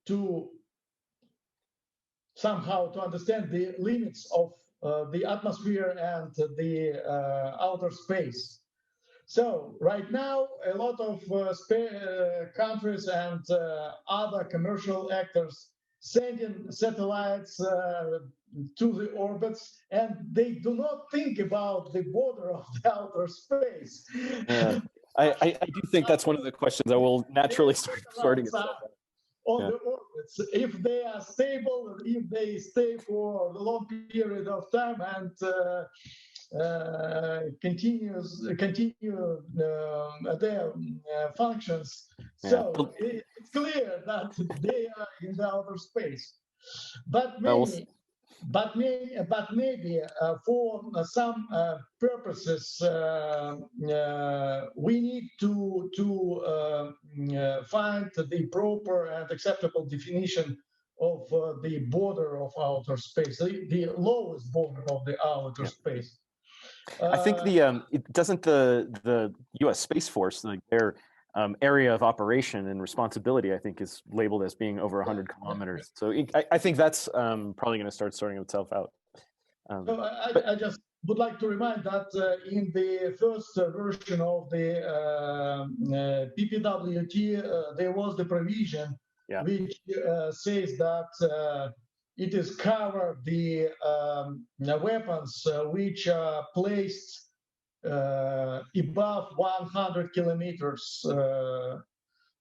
to somehow to understand the limits of the atmosphere and the outer space. So right now, a lot of countries and other commercial actors sending satellites to the orbits, and they do not think about the border of the outer space. I do think that's one of the questions that will naturally start sorting itself out. On the orbits, if they are stable, if they stay for a long period of time and continue their functions. So it's clear that they are in the outer space. But maybe for some purposes, we need to find the proper and acceptable definition of the border of outer space, the lowest border of the outer space. I think doesn't the U.S. Space Force, like their area of operation and responsibility, I think, is labeled as being over 100 kilometers. So I think that's probably going to start sorting itself out. So I just would like to remind that in the first version of the PPWT, there was the provision which says that it is covered the weapons which are placed above 100 kilometers from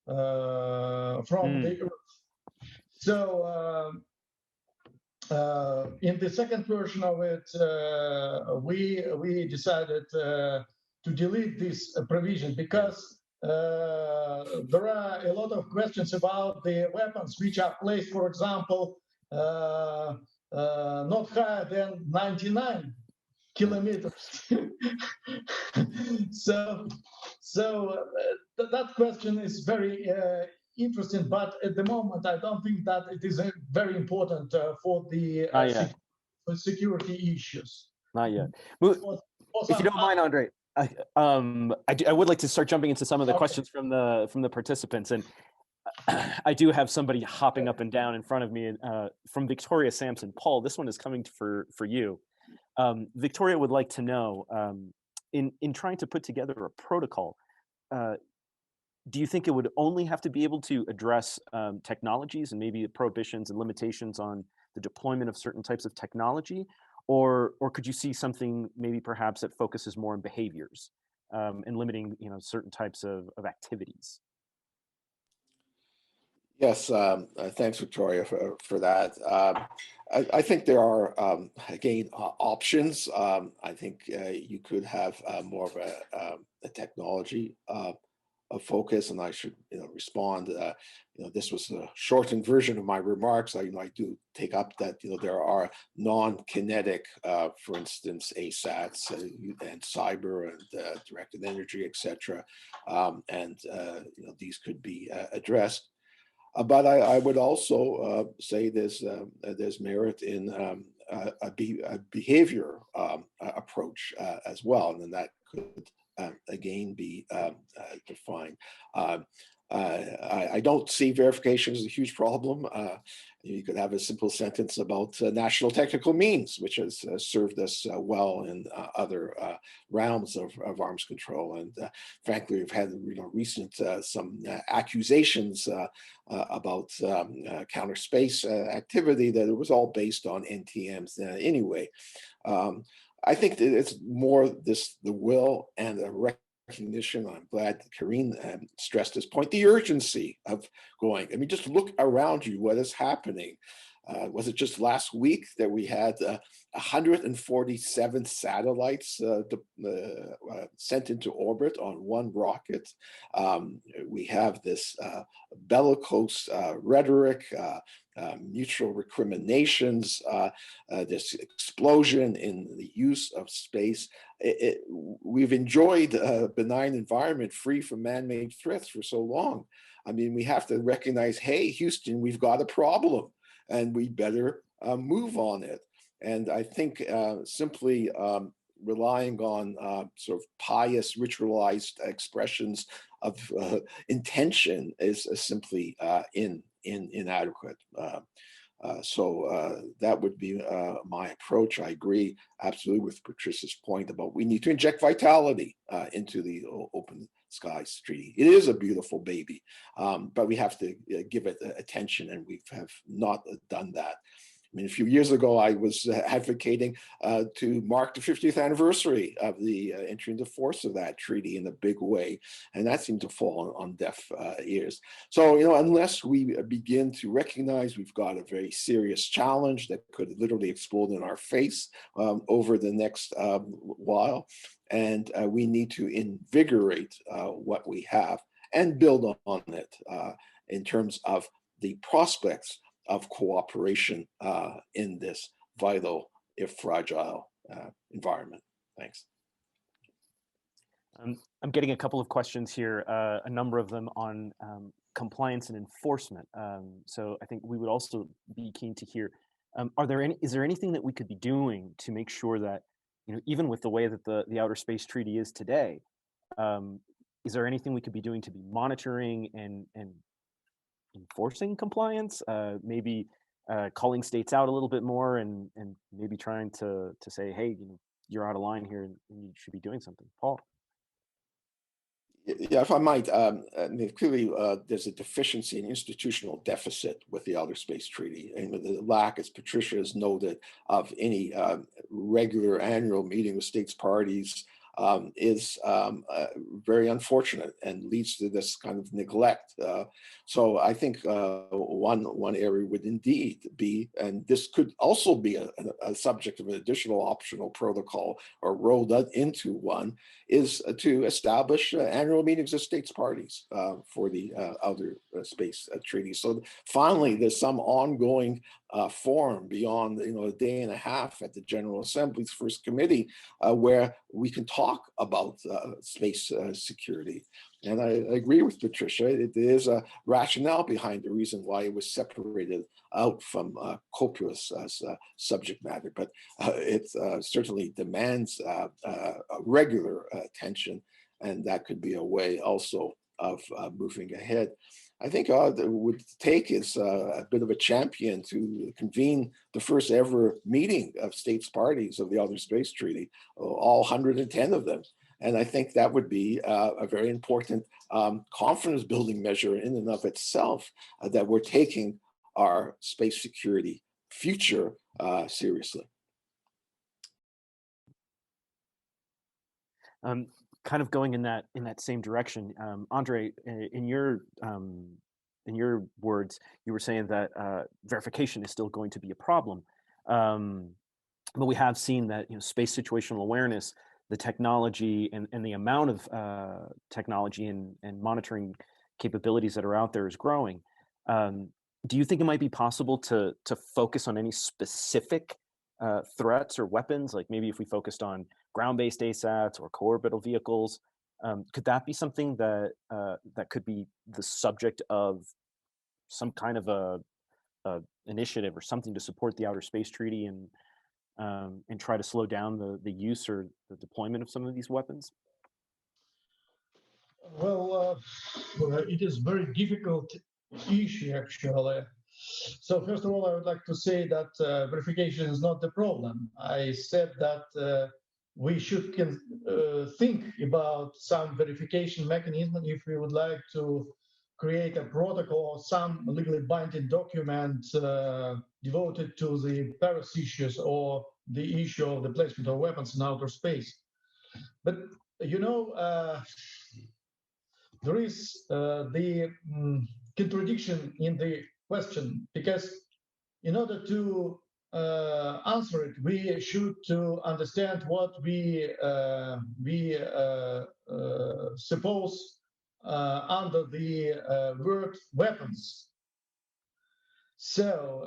the Earth. So in the second version of it, we decided to delete this provision because there are a lot of questions about the weapons which are placed, for example, not higher than 99 kilometers. so that question is very interesting, but at the moment I don't think that it is very important for the security issues. Not yet. If you don't mind, Andre, I would like to start jumping into some of the questions from the participants, and I do have somebody hopping up and down in front of me from Victoria Sampson. Paul, this one is coming for you. Victoria would like to know, in trying to put together a protocol, do you think it would only have to be able to address technologies and maybe prohibitions and limitations on the deployment of certain types of technology, or could you see something maybe perhaps that focuses more on behaviors and limiting certain types of activities? Yes, thanks, Victoria, for that. I think there are, again, options. I think you could have more of a technology focus, and I should respond. This was a shortened version of my remarks. I do take up that there are non-kinetic, for instance, ASATs and cyber and directed energy, etc., and these could be addressed. But I would also say there's merit in a behavior approach as well, and then that could again be defined. I don't see verification as a huge problem. You could have a simple sentence about national technical means, which has served us well in other realms of arms control. And frankly, we've had recent some accusations about counter space activity that it was all based on NTMs anyway. I think that it's more the will and the recognition. I'm glad Karine stressed this point, the urgency of going. I mean, just look around you, what is happening. Was it just last week that we had 147 satellites sent into orbit on one rocket? We have this bellicose rhetoric, mutual recriminations, this explosion in the use of space. We've enjoyed a benign environment free from man-made threats for so long. I mean, we have to recognize, hey, Houston, we've got a problem, and we better move on it. And I think simply relying on sort of pious, ritualized expressions of intention is simply inadequate. So that would be my approach. I agree absolutely with Patricia's point about we need to inject vitality into the Open Skies Treaty. It is a beautiful baby, but we have to give it attention, and we have not done that. I mean, a few years ago, I was advocating to mark the 50th anniversary of the entry into force of that treaty in a big way, and that seemed to fall on deaf ears. So, unless we begin to recognize we've got a very serious challenge that could literally explode in our face over the next while, and we need to invigorate what we have and build on it in terms of the prospects of cooperation in this vital, if fragile, environment. Thanks. I'm getting a couple of questions here, a number of them on compliance and enforcement. So I think we would also be keen to hear, is there anything that we could be doing to make sure that, even with the way that the Outer Space Treaty is today, is there anything we could be doing to be monitoring and enforcing compliance, maybe calling states out a little bit more and maybe trying to say, hey, you're out of line here and you should be doing something. Paul? Yeah, if I might, I mean, clearly there's a deficiency, an institutional deficit with the Outer Space Treaty, and the lack, as Patricia has noted, of any regular annual meeting with states parties is very unfortunate and leads to this kind of neglect. So I think one area would indeed be, and this could also be a subject of an additional optional protocol or rolled into one, is to establish annual meetings of states parties for the Outer Space Treaty. So finally, there's some ongoing forum beyond a day and a half at the General Assembly's first committee where we can talk about space security. And I agree with Patricia. It is a rationale behind the reason why it was separated out from copious subject matter, but it certainly demands regular attention, and that could be a way also of moving ahead. I think what it would take is a bit of a champion to convene the first ever meeting of states parties of the Outer Space Treaty, all 110 of them. And I think that would be a very important confidence building measure in and of itself, that we're taking our space security future seriously. Kind of going in that same direction, Andre, in your words, you were saying that verification is still going to be a problem, but we have seen that space situational awareness the technology and the amount of technology and monitoring capabilities that are out there is growing. Do you think it might be possible to focus on any specific threats or weapons? Like maybe if we focused on ground-based ASATs or co-orbital vehicles, could that be something that that could be the subject of some kind of a initiative or something to support the Outer Space Treaty and try to slow down the use or the deployment of some of these weapons? Well, it is very difficult issue actually. So first of all, I would like to say that verification is not the problem. I said that we should think about some verification mechanism if we would like to create a protocol or some legally binding document devoted to the Paris issues or the issue of the placement of weapons in outer space. But you know, there is the contradiction in the question, because in order to answer it, we should to understand what we suppose under the word weapons. So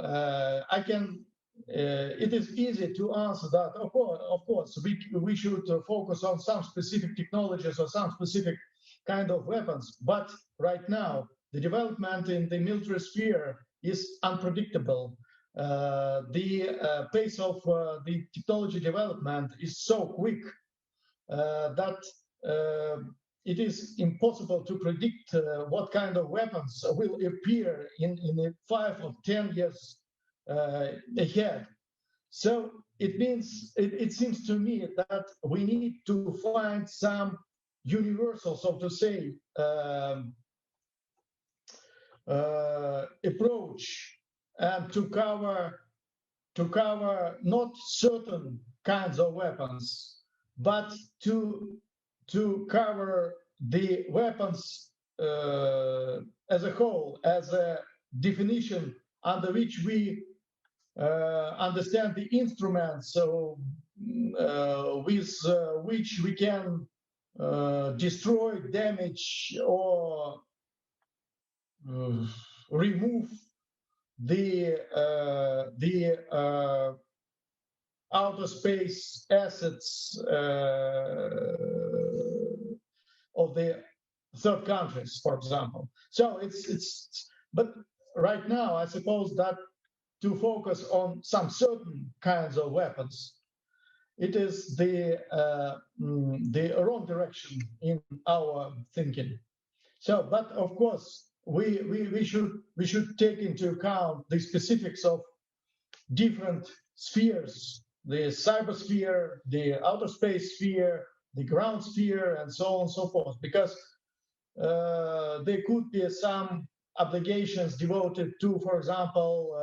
I can. It is easy to answer that. Of course, we should focus on some specific technologies or some specific kind of weapons. But right now, the development in the military sphere is unpredictable. The pace of the technology development is so quick that it is impossible to predict what kind of weapons will appear in 5 or 10 years ahead. So it means, it seems to me that we need to find some universal, so to say, approach, and to cover not certain kinds of weapons, but to cover the weapons as a whole, as a definition under which we understand the instruments with which we can destroy, damage, or remove the outer space assets of the third countries, for example. So but right now, I suppose that to focus on some certain kinds of weapons, it is the wrong direction in our thinking. So, but of course, we should take into account the specifics of different spheres: the cybersphere, the outer space sphere, the ground sphere, and so on and so forth, because there could be some obligations devoted to, for example,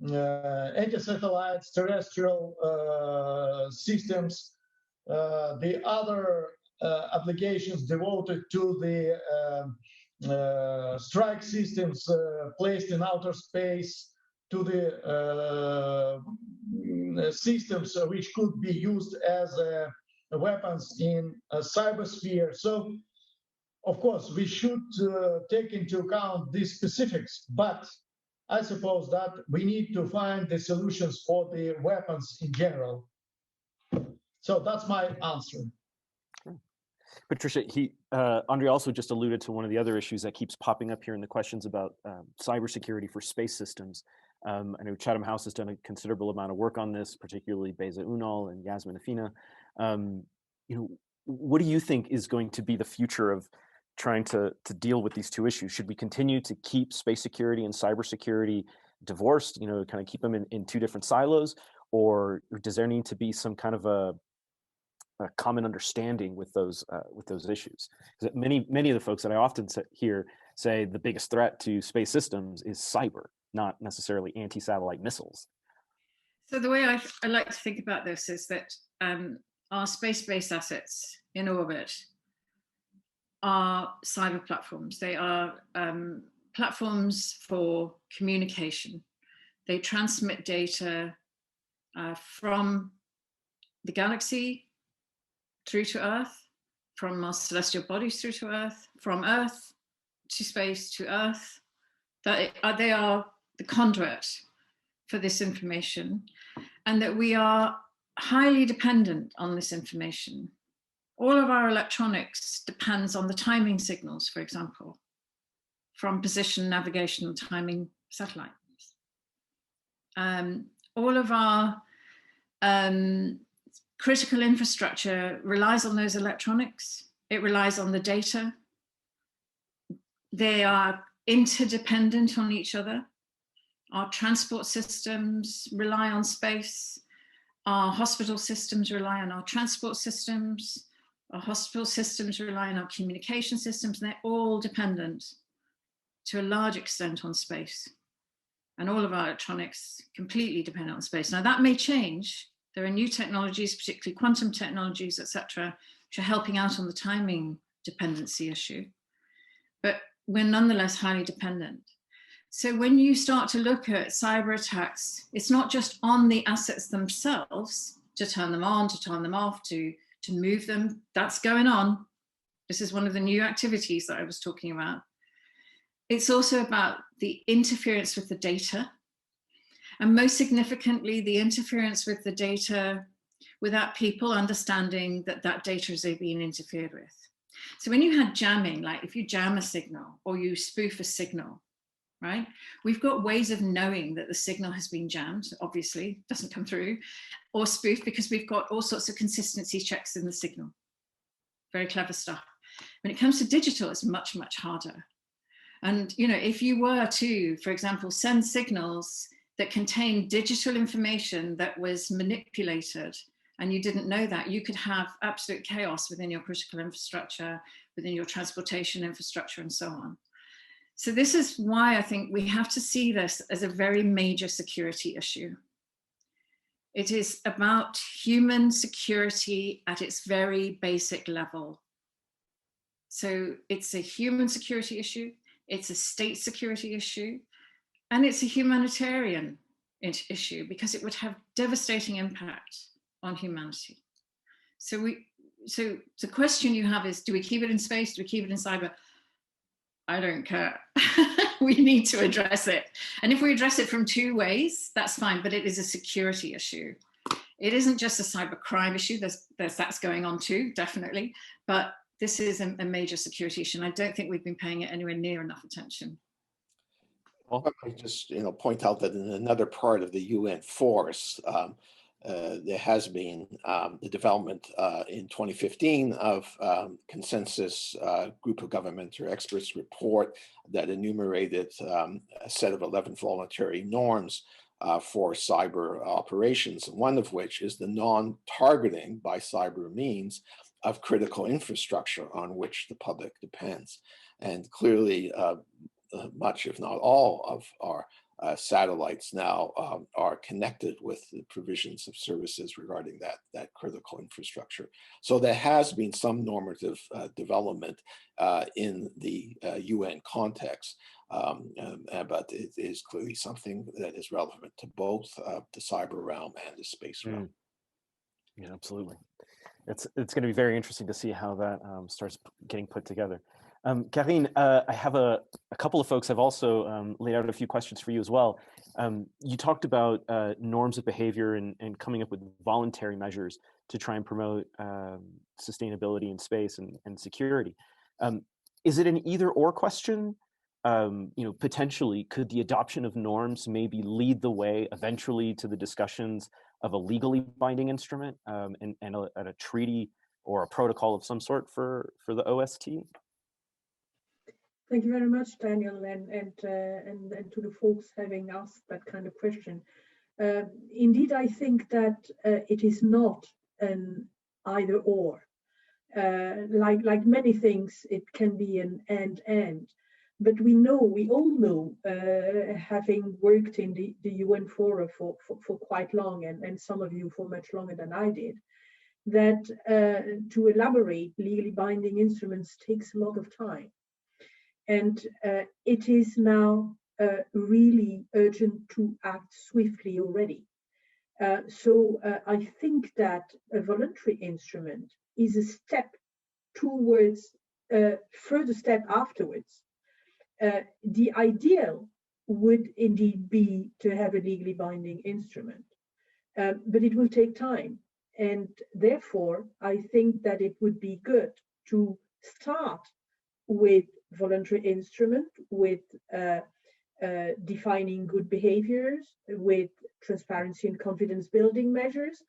anti-satellites, terrestrial systems, the other obligations devoted to the strike systems placed in outer space, to the systems which could be used as weapons in a cybersphere. So, of course, we should take into account these specifics, but I suppose that we need to find the solutions for the weapons in general. So that's my answer. Patricia, Andrei also just alluded to one of the other issues that keeps popping up here in the questions about cybersecurity for space systems. I know Chatham House has done a considerable amount of work on this, particularly Beza Unal and Yasmin Afina. What do you think is going to be the future of trying to deal with these two issues? Should we continue to keep space security and cybersecurity divorced, kind of keep them in two different silos, or does there need to be some kind of a common understanding with those issues? Because many of the folks that I often hear say the biggest threat to space systems is cyber, not necessarily anti-satellite missiles. So the way I like to think about this is that our space-based assets in orbit are cyber platforms. They are platforms for communication. They transmit data from the galaxy through to Earth, from our celestial bodies through to Earth, from Earth to space to Earth, that they are the conduit for this information, and that we are highly dependent on this information. All of our electronics depends on the timing signals, for example, from position, navigation, and timing satellites. All of our critical infrastructure relies on those electronics. It relies on the data. They are interdependent on each other. Our transport systems rely on space. Our hospital systems rely on our transport systems. Our hospital systems rely on our communication systems, and they're all dependent to a large extent on space. And all of our electronics completely depend on space. Now that may change. There are new technologies, particularly quantum technologies, etc., which are helping out on the timing dependency issue. But we're nonetheless highly dependent. So when you start to look at cyber attacks, it's not just on the assets themselves to turn them on, to turn them off, to move them. That's going on. This is one of the new activities that I was talking about. It's also about the interference with the data. And most significantly, the interference with the data without people understanding that that data is being interfered with. So when you had jamming, like if you jam a signal or you spoof a signal, right? We've got ways of knowing that the signal has been jammed, obviously, doesn't come through, or spoofed, because we've got all sorts of consistency checks in the signal. Very clever stuff. When it comes to digital, it's much, much harder. And, you know, if you were to, for example, send signals that contain digital information that was manipulated, and you didn't know that, you could have absolute chaos within your critical infrastructure, within your transportation infrastructure, and so on. So this is why I think we have to see this as a very major security issue. It is about human security at its very basic level. So it's a human security issue, it's a state security issue, and it's a humanitarian issue, because it would have devastating impact on humanity. So the question you have is, do we keep it in space? Do we keep it in cyber? I don't care. We need to address it. And if we address it from two ways, that's fine, but it is a security issue. It isn't just a cyber crime issue. That's going on too, definitely. But this is a major security issue, and I don't think we've been paying it anywhere near enough attention. Well, I just point out that in another part of the UN force, there has been the development in 2015 of consensus group of governmental experts report that enumerated a set of 11 voluntary norms for cyber operations, one of which is the non-targeting by cyber means of critical infrastructure on which the public depends. And clearly, much, if not all, of our satellites now are connected with the provisions of services regarding that critical infrastructure. So there has been some normative development in the UN context, but it is clearly something that is relevant to both the cyber realm and the space realm. Yeah, absolutely. It's going to be very interesting to see how that starts getting put together. Karine, I have a couple of folks have also laid out a few questions for you as well. You talked about norms of behavior and coming up with voluntary measures to try and promote sustainability in space and security. Is it an either or question? Potentially, could the adoption of norms maybe lead the way eventually to the discussions of a legally binding instrument and a treaty or a protocol of some sort for the OST? Thank you very much, Daniel, and to the folks having asked that kind of question. Indeed, I think that it is not an either or. Like many things, it can be an and. But we all know, having worked in the UN Fora for quite long, and some of you for much longer than I did, that to elaborate legally binding instruments takes a lot of time. And it is now really urgent to act swiftly already. So I think that a voluntary instrument is a step towards a further step afterwards. The ideal would indeed be to have a legally binding instrument, but it will take time. And therefore, I think that it would be good to start with voluntary instrument, with defining good behaviors, with transparency and confidence building measures,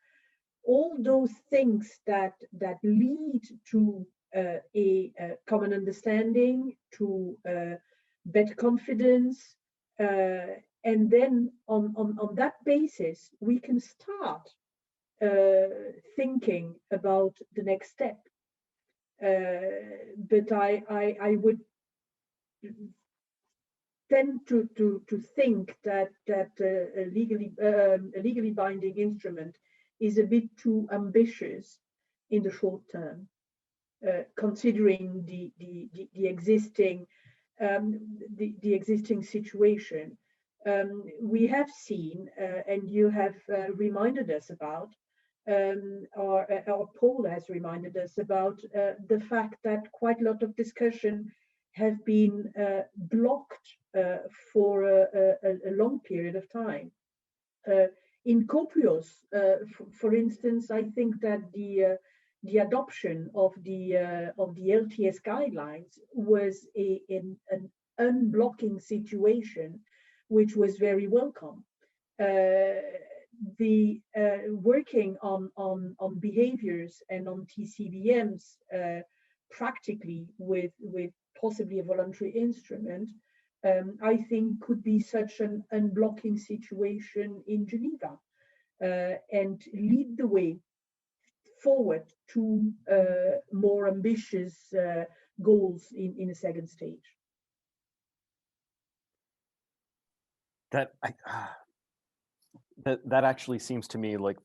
all those things that lead to a common understanding, to better confidence, and then on that basis we can start thinking about the next step. But I would tend to think that a legally binding instrument is a bit too ambitious in the short term, considering the existing situation. We have seen, and you have reminded us about, or Paul has reminded us about, the fact that quite a lot of discussion have been blocked for a long period of time. In Copios, for instance, I think that the adoption of the LTS guidelines was an unblocking situation, which was very welcome. The working on behaviors and on TCBMs practically with possibly a voluntary instrument, I think could be such an unblocking situation in Geneva, and lead the way forward to more ambitious goals in a second stage. That actually seems to me like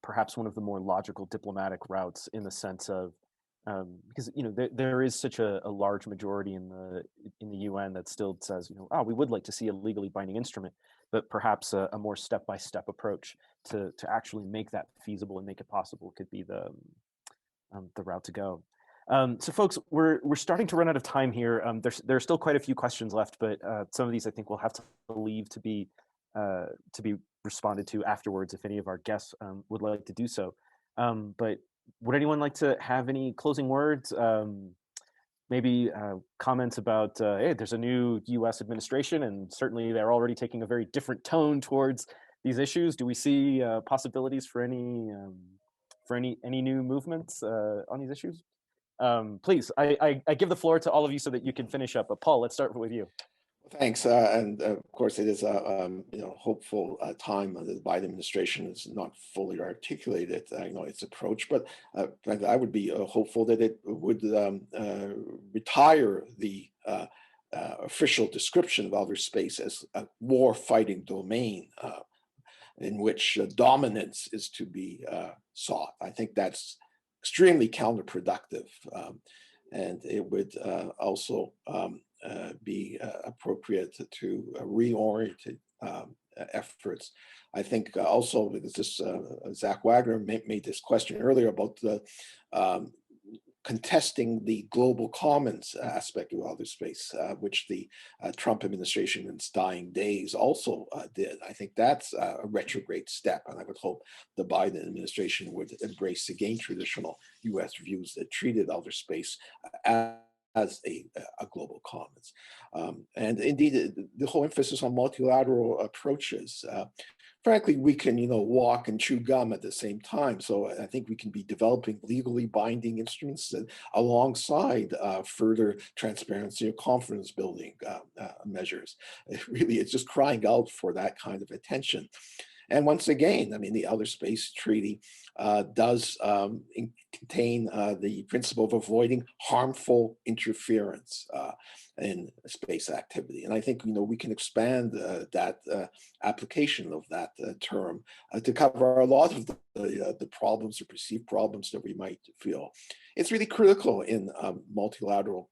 perhaps one of the more logical diplomatic routes, in the sense of because there is such a large majority in the UN that still says, we would like to see a legally binding instrument, but perhaps a more step-by-step approach to actually make that feasible and make it possible could be the route to go. So folks, we're starting to run out of time here. There's still quite a few questions left, but some of these I think we'll have to leave to be responded to afterwards if any of our guests would like to do so. But would anyone like to have any closing words? Maybe comments about, hey, there's a new US administration, and certainly they're already taking a very different tone towards these issues. Do we see possibilities for any new movements on these issues? Please, I give the floor to all of you so that you can finish up. But Paul, let's start with you. Thanks, and of course it is a hopeful time. The Biden administration has not fully articulated its approach, but I would be hopeful that it would retire the official description of outer space as a war-fighting domain in which dominance is to be sought. I think that's extremely counterproductive, and it would also be appropriate to reorient efforts. I think also, because this Zach Wagner made this question earlier about the contesting the global commons aspect of outer space, which the Trump administration in its dying days also did. I think that's a retrograde step, and I would hope the Biden administration would embrace again traditional U.S. views that treated outer space as a global commons. And indeed, the whole emphasis on multilateral approaches. Frankly, we can, walk and chew gum at the same time. So I think we can be developing legally binding instruments alongside further transparency or confidence building measures. It's just crying out for that kind of attention. And once again, the Outer Space Treaty does contain the principle of avoiding harmful interference in space activity. And I think, we can expand that application of that term to cover a lot of the problems or perceived problems that we might feel. It's really critical in multilateral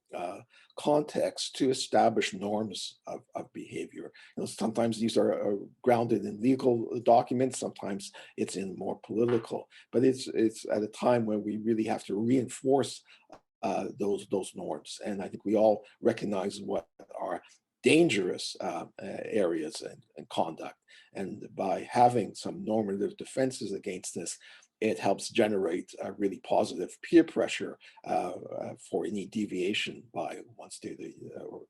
context to establish norms of behavior. Sometimes these are grounded in legal documents, sometimes it's in more political, but it's at a time when we we really have to reinforce those norms. And I think we all recognize what are dangerous areas and conduct. And by having some normative defenses against this, it helps generate a really positive peer pressure for any deviation by one state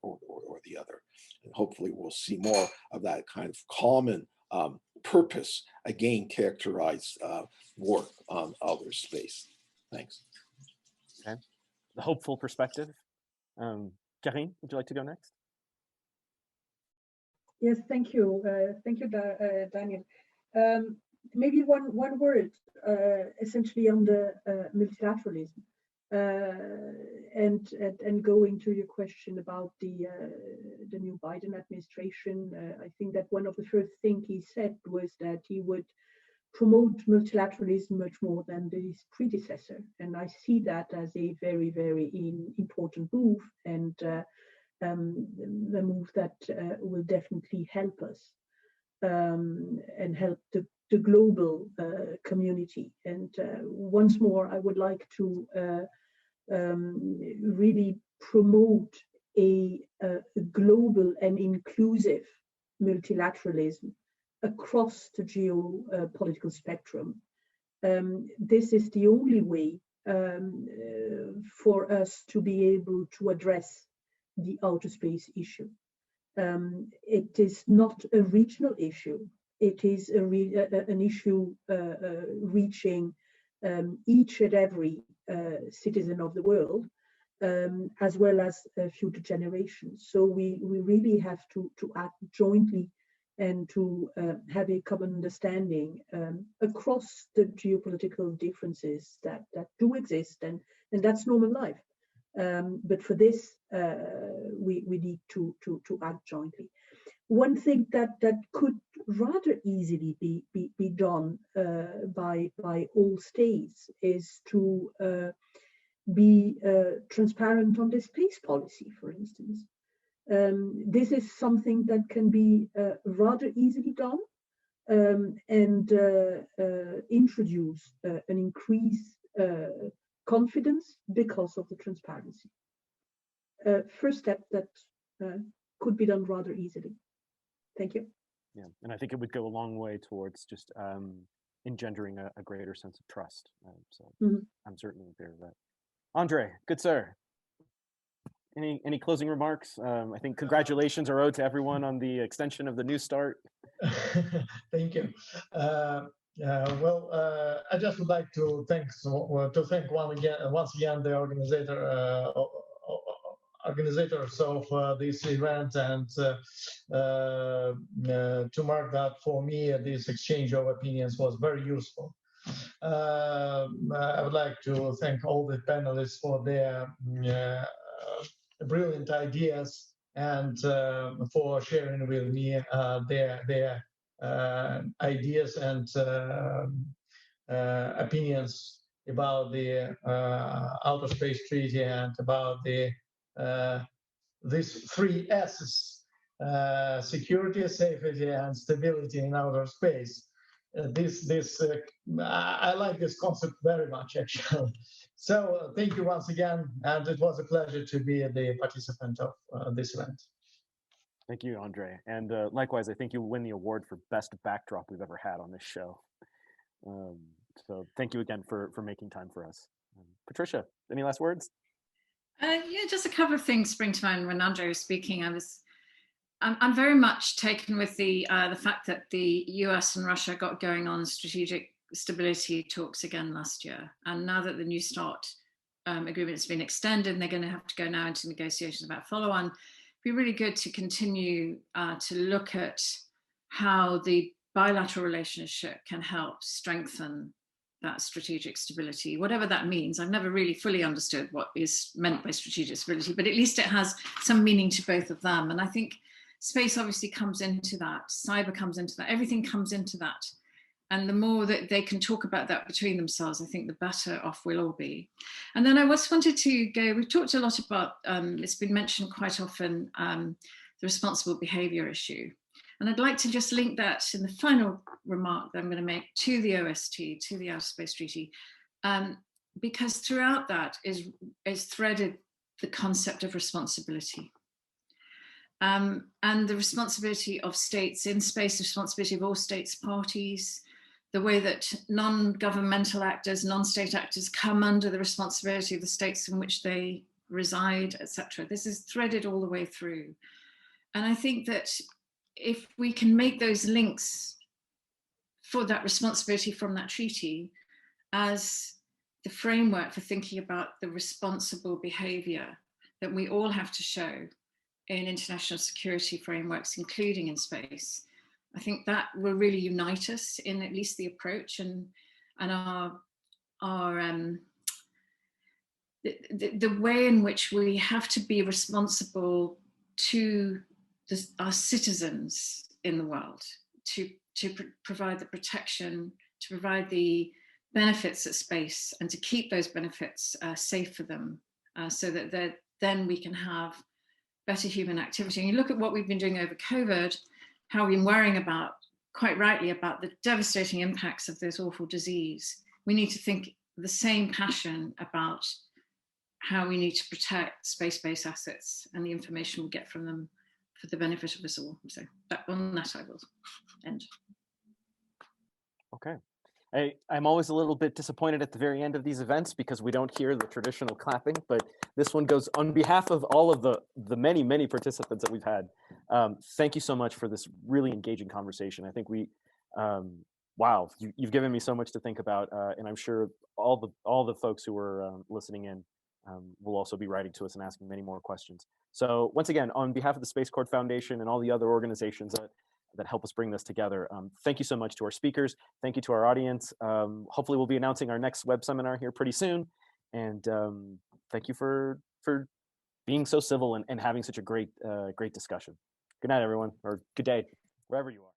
or the other. And hopefully we'll see more of that kind of common purpose, again, characterize work on outer space. Thanks. Okay. The hopeful perspective. Karine, would you like to go next? Yes, thank you. Thank you, Daniel. Maybe one word, essentially on the multilateralism, and going to your question about the new Biden administration. I think that one of the first things he said was that he would promote multilateralism much more than his predecessor, and I see that as a very, very important move, and the move that will definitely help us and help the global community. And once more, I would like to really promote a global and inclusive multilateralism across the geopolitical spectrum. This is the only way for us to be able to address the outer space issue. It is not a regional issue. It is an issue reaching each and every citizen of the world, as well as future generations. So we really have to act jointly and to have a common understanding across the geopolitical differences that do exist, and that's normal life. But for this, we need to act jointly. One thing that could rather easily be done by all states is to be transparent on the space policy, for instance. This is something that can be rather easily done and introduce an increased confidence because of the transparency. First step that could be done rather easily. Thank you. Yeah, and I think it would go a long way towards just engendering a greater sense of trust. So I'm certainly in favor of that. Andre, good sir. Any closing remarks? I think congratulations are owed to everyone on the extension of the New Start. Thank you. Well, I just would like to thank once again the organizers of this event, and to mark that for me, this exchange of opinions was very useful. I would like to thank all the panelists for their brilliant ideas and for sharing with me their ideas and opinions about the Outer Space Treaty and about these three S's: security, safety, and stability in outer space. I like this concept very much, actually. So thank you once again, and it was a pleasure to be the participant of this event. Thank you, Andre. And likewise, I think you'll win the award for best backdrop we've ever had on this show. So thank you again for making time for us. Patricia, any last words? Yeah, just a couple of things spring to mind when Andre was speaking. I'm very much taken with the fact that the US and Russia got going on strategic stability talks again last year, and now that the New Start agreement has been extended, and they're going to have to go now into negotiations about follow-on. It'd be really good to continue to look at how the bilateral relationship can help strengthen that strategic stability, whatever that means. I've never really fully understood what is meant by strategic stability, but at least it has some meaning to both of them. And I think space obviously comes into that, cyber comes into that, everything comes into that. And the more that they can talk about that between themselves, I think the better off we'll all be. And then I just wanted to go, we've talked a lot about, it's been mentioned quite often, the responsible behavior issue. And I'd like to just link that in the final remark that I'm going to make to the OST, to the Outer Space Treaty. because throughout that is threaded the concept of responsibility. And the responsibility of states in space, the responsibility of all states parties, the way that non-governmental actors, non-state actors come under the responsibility of the states in which they reside, etc. This is threaded all the way through. And I think that if we can make those links for that responsibility from that treaty as the framework for thinking about the responsible behavior that we all have to show in international security frameworks, including in space, I think that will really unite us in at least the approach and the way in which we have to be responsible to our citizens in the world, to provide the protection, to provide the benefits at space, and to keep those benefits safe for them, so that then we can have better human activity. And you look at what we've been doing over COVID, how we've been worrying about, quite rightly, about the devastating impacts of this awful disease. We need to think the same passion about how we need to protect space-based assets and the information we get from them for the benefit of us all. So on that I will end. Okay. I'm always a little bit disappointed at the very end of these events because we don't hear the traditional clapping, but this one goes on behalf of all of the many, many participants that we've had. Thank you so much for this really engaging conversation. I think wow, you've given me so much to think about, and I'm sure all the folks who are listening in will also be writing to us and asking many more questions. So once again, on behalf of the Space Court Foundation and all the other organizations that help us bring this together, thank you so much to our speakers. Thank you to our audience. Hopefully we'll be announcing our next web seminar here pretty soon. And thank you for being so civil and having such a great discussion. Good night, everyone, or good day, wherever you are.